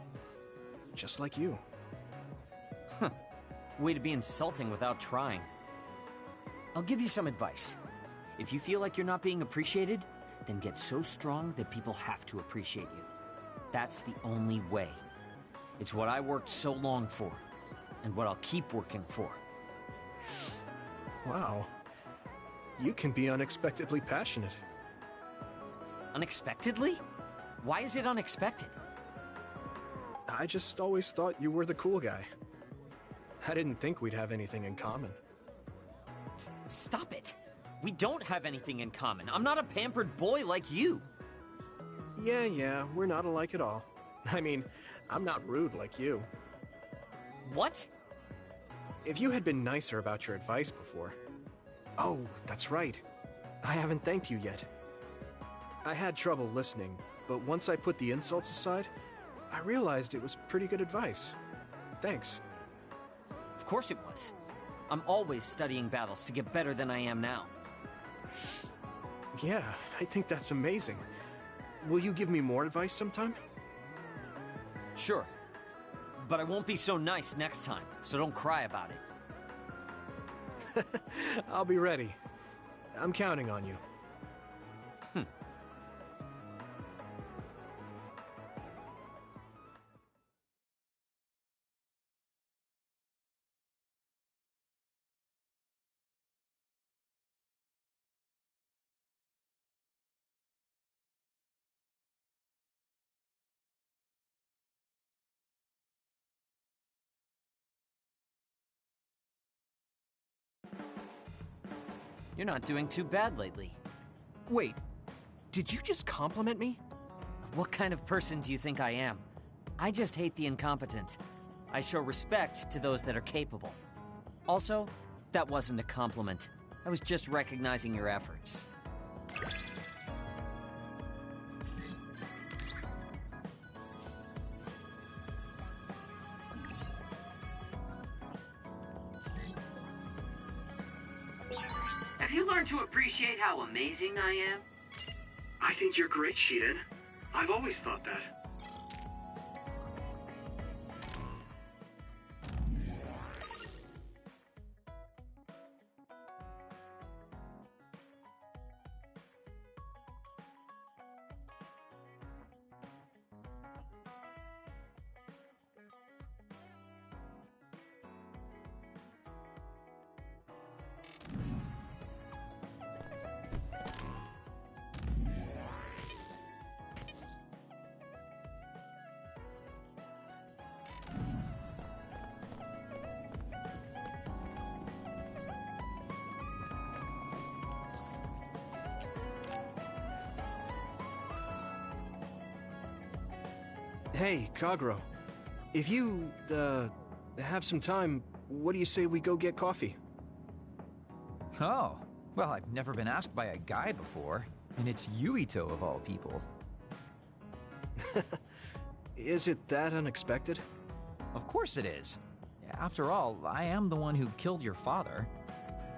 S: Just like you.
M: Huh. Way to be insulting without trying. I'll give you some advice. If you feel like you're not being appreciated, then get so strong that people have to appreciate you. That's the only way. It's what I worked so long for, and what I'll keep working for.
S: Wow. You can be unexpectedly passionate.
M: Unexpectedly? Why is it unexpected?
S: I just always thought you were the cool guy. I didn't think we'd have anything in common.
M: Stop it! We don't have anything in common. I'm not a pampered boy like you.
S: Yeah, we're not alike at all. I mean, I'm not rude like you.
M: What?
S: If you had been nicer about your advice before... Oh, that's right. I haven't thanked you yet. I had trouble listening, but once I put the insults aside, I realized it was pretty good advice. Thanks.
M: Of course it was. I'm always studying battles to get better than I am now.
S: Yeah, I think that's amazing. Will you give me more advice sometime?
M: Sure. But I won't be so nice next time, so don't cry about it.
S: I'll be ready. I'm counting on you.
M: You're not doing too bad lately.
C: Wait, did you just compliment me?
M: What kind of person do you think I am? I just hate the incompetent. I show respect to those that are capable. Also, that wasn't a compliment. I was just recognizing your efforts.
D: Have you learned to appreciate how amazing I am?
K: I think you're great, Shiden. I've always thought that.
S: Hey, Kagro. If you, have some time, what do you say we go get coffee?
J: Oh, well, I've never been asked by a guy before, and it's Yuito of all people.
S: Is it that unexpected?
J: Of course it is. After all, I am the one who killed your father.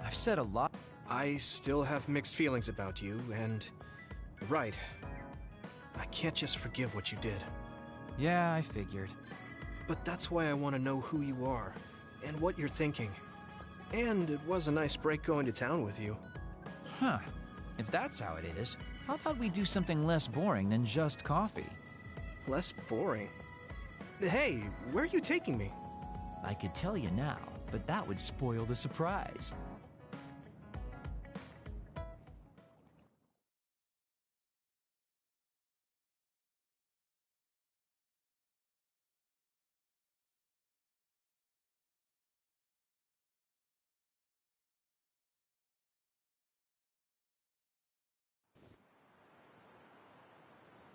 J: I've said a lot.
S: I still have mixed feelings about you, and... Right. I can't just forgive what you did.
J: Yeah, I figured.
S: But that's why I want to know who you are, and what you're thinking. And it was a nice break going to town with you.
J: Huh. If that's how it is, how about we do something less boring than just coffee?
S: Less boring? Hey, where are you taking me?
J: I could tell you now, but that would spoil the surprise.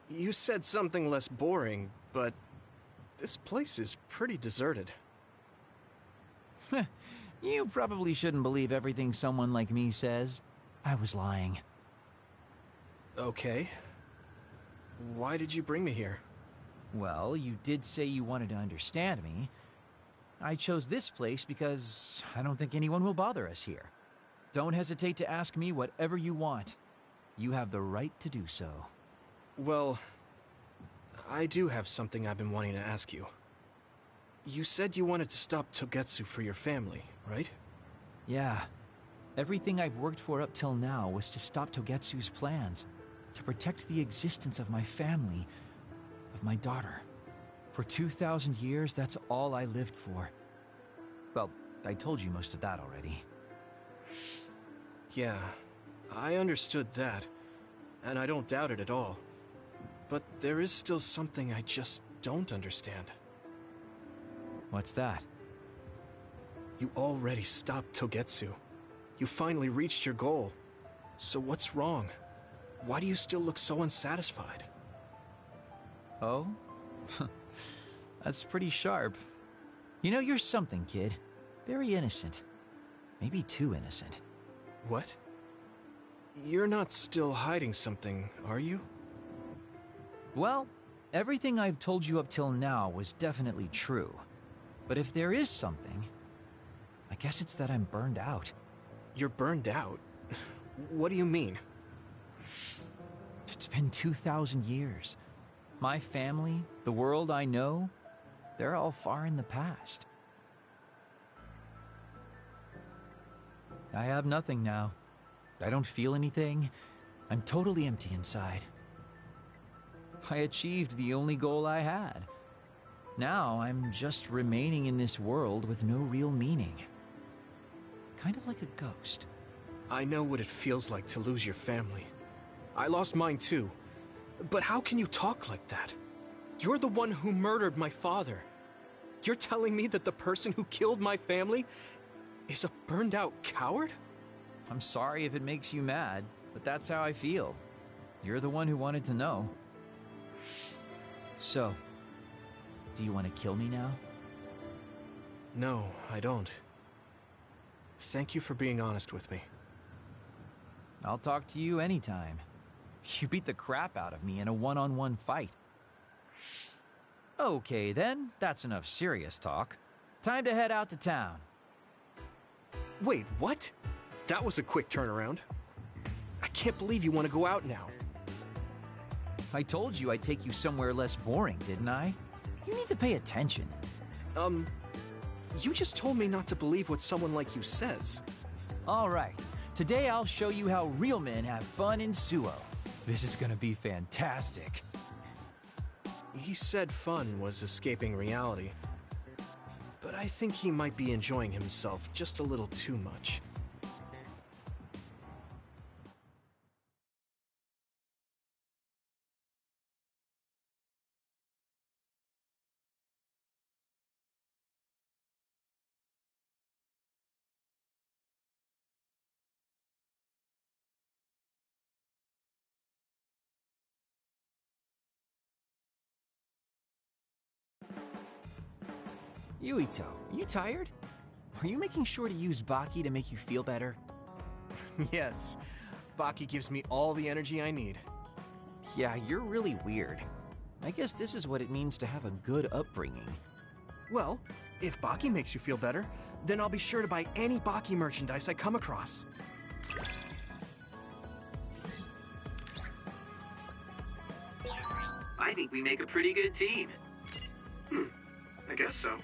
S: You said something less boring, but this place is pretty deserted.
J: You probably shouldn't believe everything someone like me says. I was lying.
S: Okay. Why did you bring me here?
J: Well, you did say you wanted to understand me. I chose this place because I don't think anyone will bother us here. Don't hesitate to ask me whatever you want. You have the right to do so.
S: Well, I do have something I've been wanting to ask you. You said you wanted to stop Togetsu for your family, right?
J: Yeah. Everything I've worked for up till now was to stop Togetsu's plans, to protect the existence of my family, of my daughter. For 2,000 years, that's all I lived for. Well, I told you most of that already.
S: Yeah, I understood that, and I don't doubt it at all. But there is still something I just don't understand.
J: What's that?
S: You already stopped Togetsu. You finally reached your goal. So what's wrong? Why do you still look so unsatisfied?
J: Oh? That's pretty sharp. You know, you're something, kid. Very innocent. Maybe too innocent.
S: What? You're not still hiding something, are you?
J: Well, everything I've told you up till now was definitely true. But if there is something, I guess it's that I'm burned out.
S: You're burned out? What do you mean?
J: It's been 2,000 years. My family, the world I know, they're all far in the past. I have nothing now. I don't feel anything. I'm totally empty inside. I achieved the only goal I had. Now I'm just remaining in this world with no real meaning. Kind of like a ghost.
S: I know what it feels like to lose your family. I lost mine too. But how can you talk like that? You're the one who murdered my father. You're telling me that the person who killed my family is a burned-out coward?
J: I'm sorry if it makes you mad, but that's how I feel. You're the one who wanted to know. So, do you want to kill me now?
S: No, I don't. Thank you for being honest with me.
J: I'll talk to you anytime. You beat the crap out of me in a one-on-one fight. Okay then, that's enough serious talk. Time to head out to town.
S: Wait, what? That was a quick turnaround. I can't believe you want to go out now.
J: I told you I'd take you somewhere less boring, didn't I? You need to pay attention.
S: You just told me not to believe what someone like you says.
J: All right. Today I'll show you how real men have fun in Suo. This is gonna be fantastic.
S: He said fun was escaping reality. But I think he might be enjoying himself just a little too much.
J: Yuito, are you tired? Are you making sure to use Baki to make you feel better?
S: Yes. Baki gives me all the energy I need.
J: Yeah, you're really weird. I guess this is what it means to have a good upbringing.
S: Well, if Baki makes you feel better, then I'll be sure to buy any Baki merchandise I come across.
K: I think we make a pretty good team. I guess so.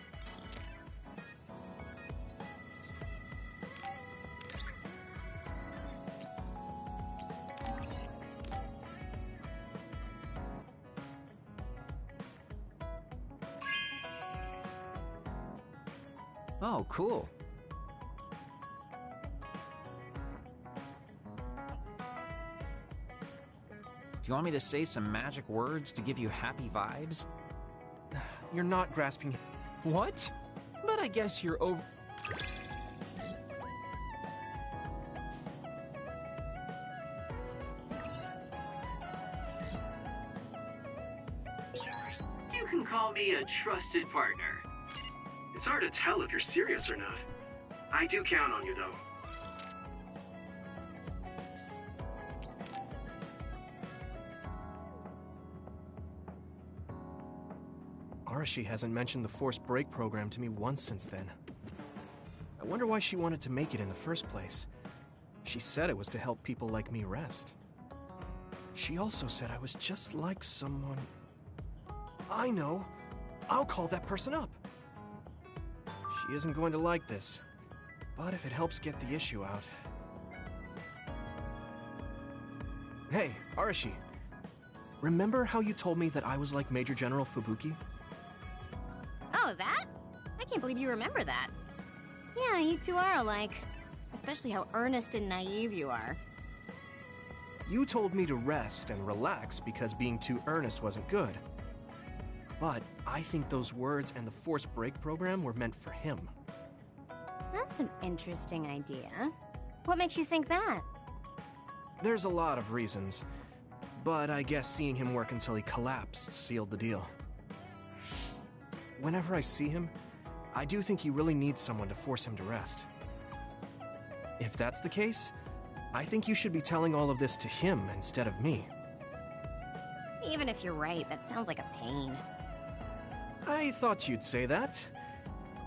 J: Oh, cool. Do you want me to say some magic words to give you happy vibes?
S: You're not grasping...
J: What? But I guess you're over...
K: You can call me a trusted partner. It's hard to tell if you're serious or not. I do count on you, though.
S: Arashi hasn't mentioned the forced break program to me once since then. I wonder why she wanted to make it in the first place. She said it was to help people like me rest. She also said I was just like someone... I know! I'll call that person up! She isn't going to like this, but if it helps get the issue out... Hey, Arashi. Remember how you told me that I was like Major General Fubuki?
I: Oh, that? I can't believe you remember that. Yeah, you two are alike. Especially how earnest and naive you are.
S: You told me to rest and relax because being too earnest wasn't good. But I think those words and the forced break program were meant for him.
I: That's an interesting idea. What makes you think that?
S: There's a lot of reasons, but I guess seeing him work until he collapsed sealed the deal. Whenever I see him, I do think he really needs someone to force him to rest. If that's the case, I think you should be telling all of this to him instead of me.
I: Even if you're right, that sounds like a pain.
S: I thought you'd say that.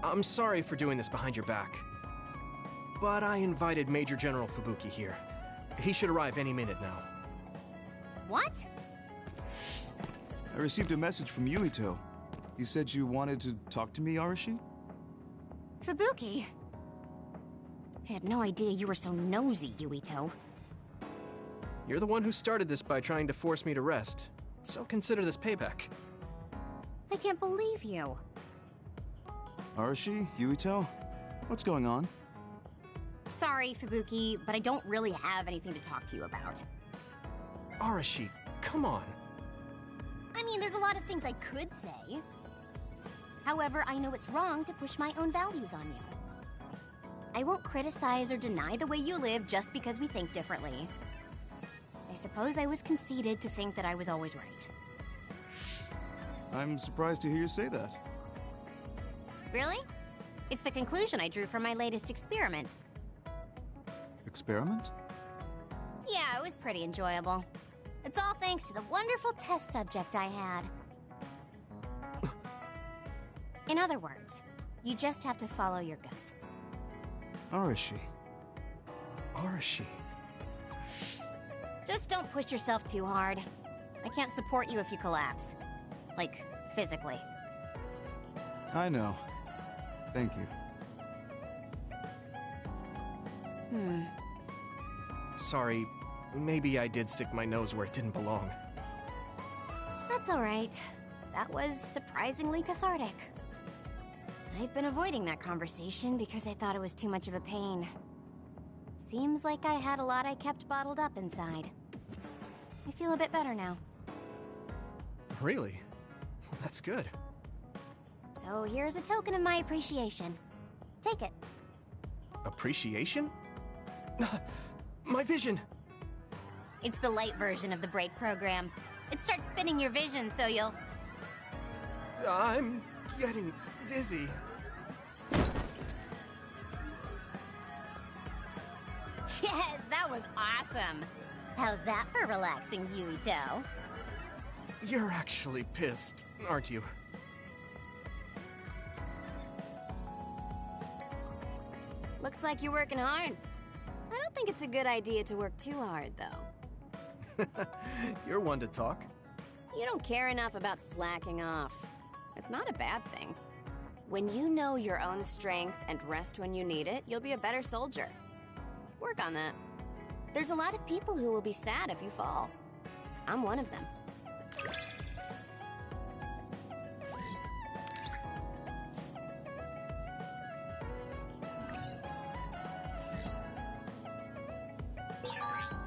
S: I'm sorry for doing this behind your back. But I invited Major General Fubuki here. He should arrive any minute now.
I: What?
T: I received a message from Yuito. He said you wanted to talk to me, Arashi?
I: Fubuki? I had no idea you were so nosy, Yuito.
S: You're the one who started this by trying to force me to rest, so consider this payback.
I: I can't believe you.
T: Arashi, Yuito, what's going on?
I: Sorry, Fubuki, but I don't really have anything to talk to you about.
S: Arashi, come on.
I: I mean, there's a lot of things I could say. However, I know it's wrong to push my own values on you. I won't criticize or deny the way you live just because we think differently. I suppose I was conceited to think that I was always right.
T: I'm surprised to hear you say that.
I: Really? It's the conclusion I drew from my latest experiment.
T: Experiment?
I: Yeah, it was pretty enjoyable. It's all thanks to the wonderful test subject I had. In other words, you just have to follow your gut.
T: Arashi.
S: Arashi.
I: Just don't push yourself too hard. I can't support you if you collapse. Like, physically.
T: I know. Thank you.
S: Sorry, maybe I did stick my nose where it didn't belong.
I: That's alright. That was surprisingly cathartic. I've been avoiding that conversation because I thought it was too much of a pain. Seems like I had a lot I kept bottled up inside. I feel a bit better now.
S: Really? That's good.
I: So here's a token of my appreciation. Take it.
S: Appreciation? My vision!
I: It's the light version of the break program. It starts spinning your vision so you'll...
S: I'm getting dizzy.
I: Yes, that was awesome. How's that for relaxing, Yuito?
S: You're actually pissed, aren't you?
I: Looks like you're working hard. I don't think it's a good idea to work too hard, though.
S: You're one to talk.
I: You don't care enough about slacking off. It's not a bad thing. When you know your own strength and rest when you need it, you'll be a better soldier. Work on that. There's a lot of people who will be sad if you fall. I'm one of them.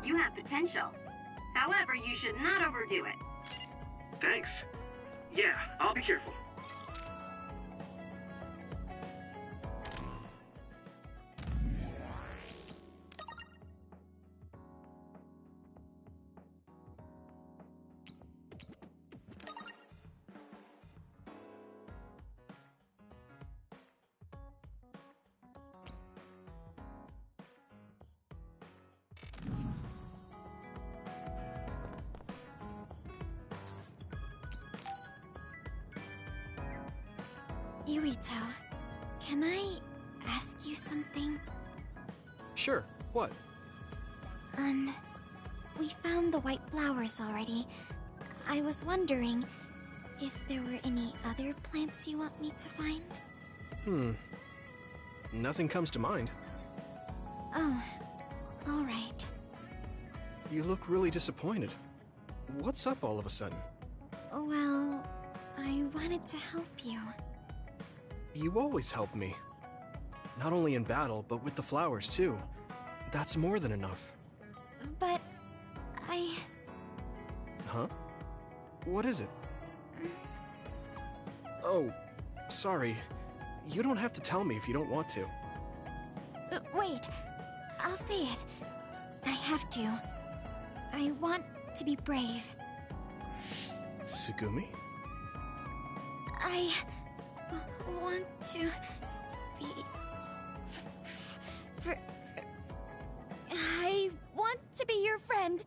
B: You have potential. However, you should not overdo it.
K: Thanks. Yeah, I'll be careful.
E: Yuito, can I ask you something?
S: Sure, what?
E: We found the white flowers already. I was wondering if there were any other plants you want me to find?
S: Nothing comes to mind.
E: Oh, alright.
S: You look really disappointed. What's up all of a sudden?
E: Well, I wanted to help you.
S: You always help me. Not only in battle, but with the flowers too. That's more than enough.
E: But
S: Huh? What is it? Oh, sorry. You don't have to tell me if you don't want to.
E: Wait, I'll say it. I have to. I want to be brave.
S: Tsugumi?
E: I want to be... I want to be your friend.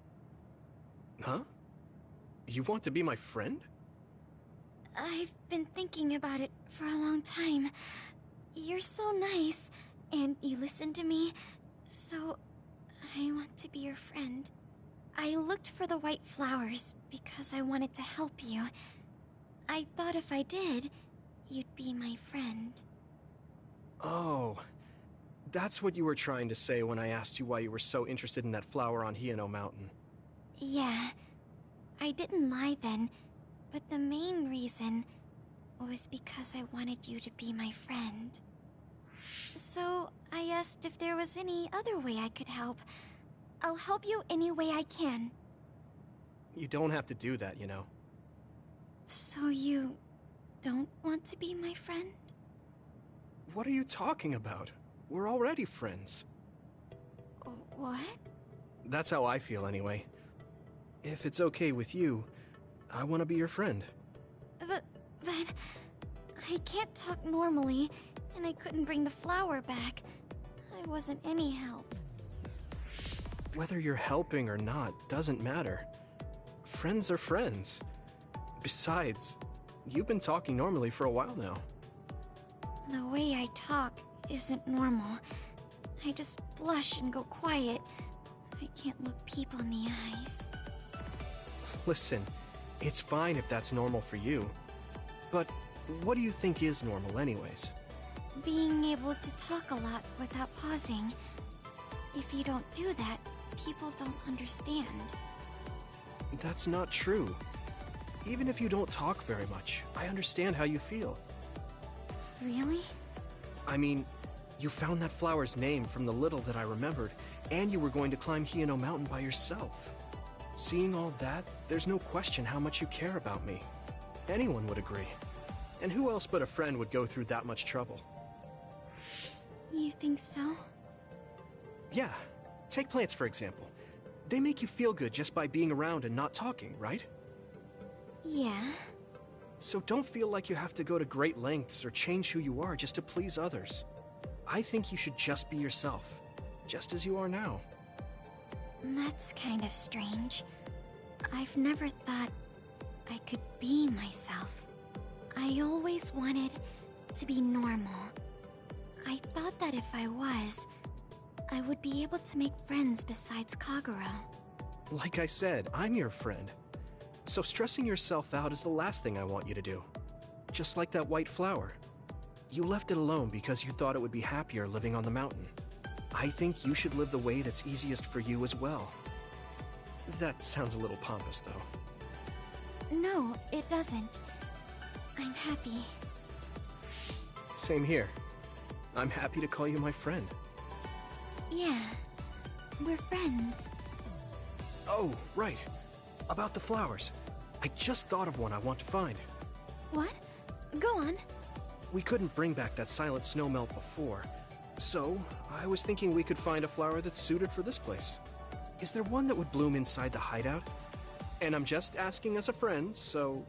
S: Huh? You want to be my friend?
E: I've been thinking about it for a long time. You're so nice, and you listen to me, so I want to be your friend. I looked for the white flowers because I wanted to help you. I thought if I did, you'd be my friend.
S: Oh, that's what you were trying to say when I asked you why you were so interested in that flower on Hiyano Mountain.
E: Yeah, I didn't lie then, but the main reason was because I wanted you to be my friend. So I asked if there was any other way I could help. I'll help you any way I can.
S: You don't have to do that, you know.
E: So you don't want to be my friend?
S: What are you talking about? We're already friends.
E: What?
S: That's how I feel anyway. If it's okay with you, I want to be your friend.
E: But I can't talk normally, and I couldn't bring the flower back. I wasn't any help.
S: Whether you're helping or not doesn't matter. Friends are friends. Besides, you've been talking normally for a while now.
E: The way I talk isn't normal. I just blush and go quiet. I can't look people in the eyes.
S: Listen, it's fine if that's normal for you. But what do you think is normal anyways?
E: Being able to talk a lot without pausing. If you don't do that, people don't understand.
S: That's not true. Even if you don't talk very much, I understand how you feel.
E: Really?
S: I mean, you found that flower's name from the little that I remembered, and you were going to climb Hiyano Mountain by yourself. Seeing all that, there's no question how much you care about me. Anyone would agree. And who else but a friend would go through that much trouble?
E: You think so?
S: Yeah. Take plants, for example. They make you feel good just by being around and not talking, right?
E: Yeah.
S: So don't feel like you have to go to great lengths or change who you are just to please others. I think you should just be yourself, just as you are now.
E: That's kind of strange. I've never thought I could be myself. I always wanted to be normal. I thought that if I was, I would be able to make friends besides Kagero.
S: Like I said, I'm your friend. So stressing yourself out is the last thing I want you to do. Just like that white flower. You left it alone because you thought it would be happier living on the mountain. I think you should live the way that's easiest for you as well. That sounds a little pompous, though.
E: No, it doesn't. I'm happy.
S: Same here. I'm happy to call you my friend.
E: Yeah, we're friends.
S: Oh, right. About the flowers. I just thought of one I want to find.
E: What? Go on.
S: We couldn't bring back that silent snowmelt before, so I was thinking we could find a flower that's suited for this place. Is there one that would bloom inside the hideout? And I'm just asking as a friend, so...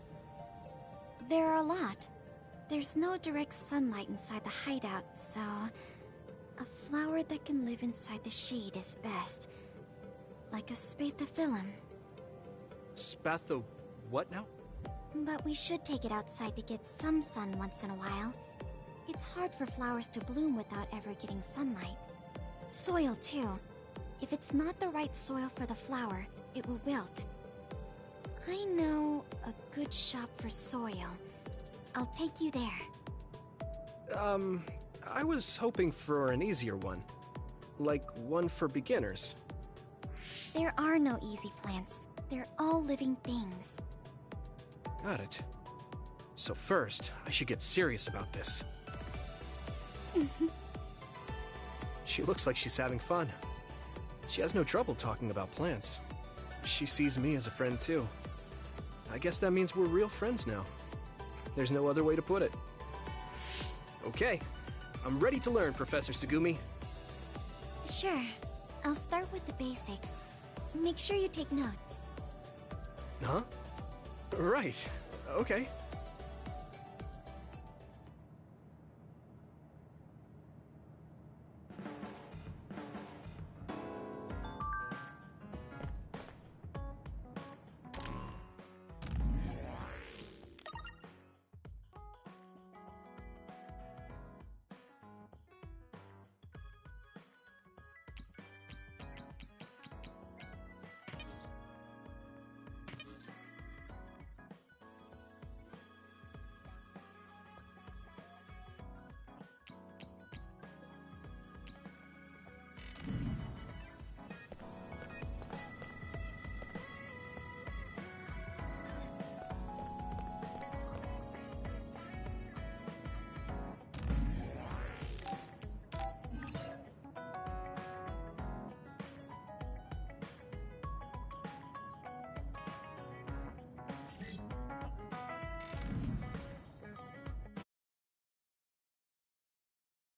E: There are a lot. There's no direct sunlight inside the hideout, so... a flower that can live inside the shade is best. Like a spathiphyllum.
S: Spatho... what now?
E: But we should take it outside to get some sun once in a while. It's hard for flowers to bloom without ever getting sunlight. Soil, too. If it's not the right soil for the flower, it will wilt. I know a good shop for soil. I'll take you there.
S: I was hoping for an easier one. Like one for beginners.
E: There are no easy plants. They're all living things.
S: Got it. So first, I should get serious about this. She looks like she's having fun. She has no trouble talking about plants. She sees me as a friend too. I guess that means we're real friends now. There's no other way to put it. Okay, I'm ready to learn, Professor Sugumi.
E: Sure. I'll start with the basics. Make sure you take notes.
S: Huh? Right. Okay.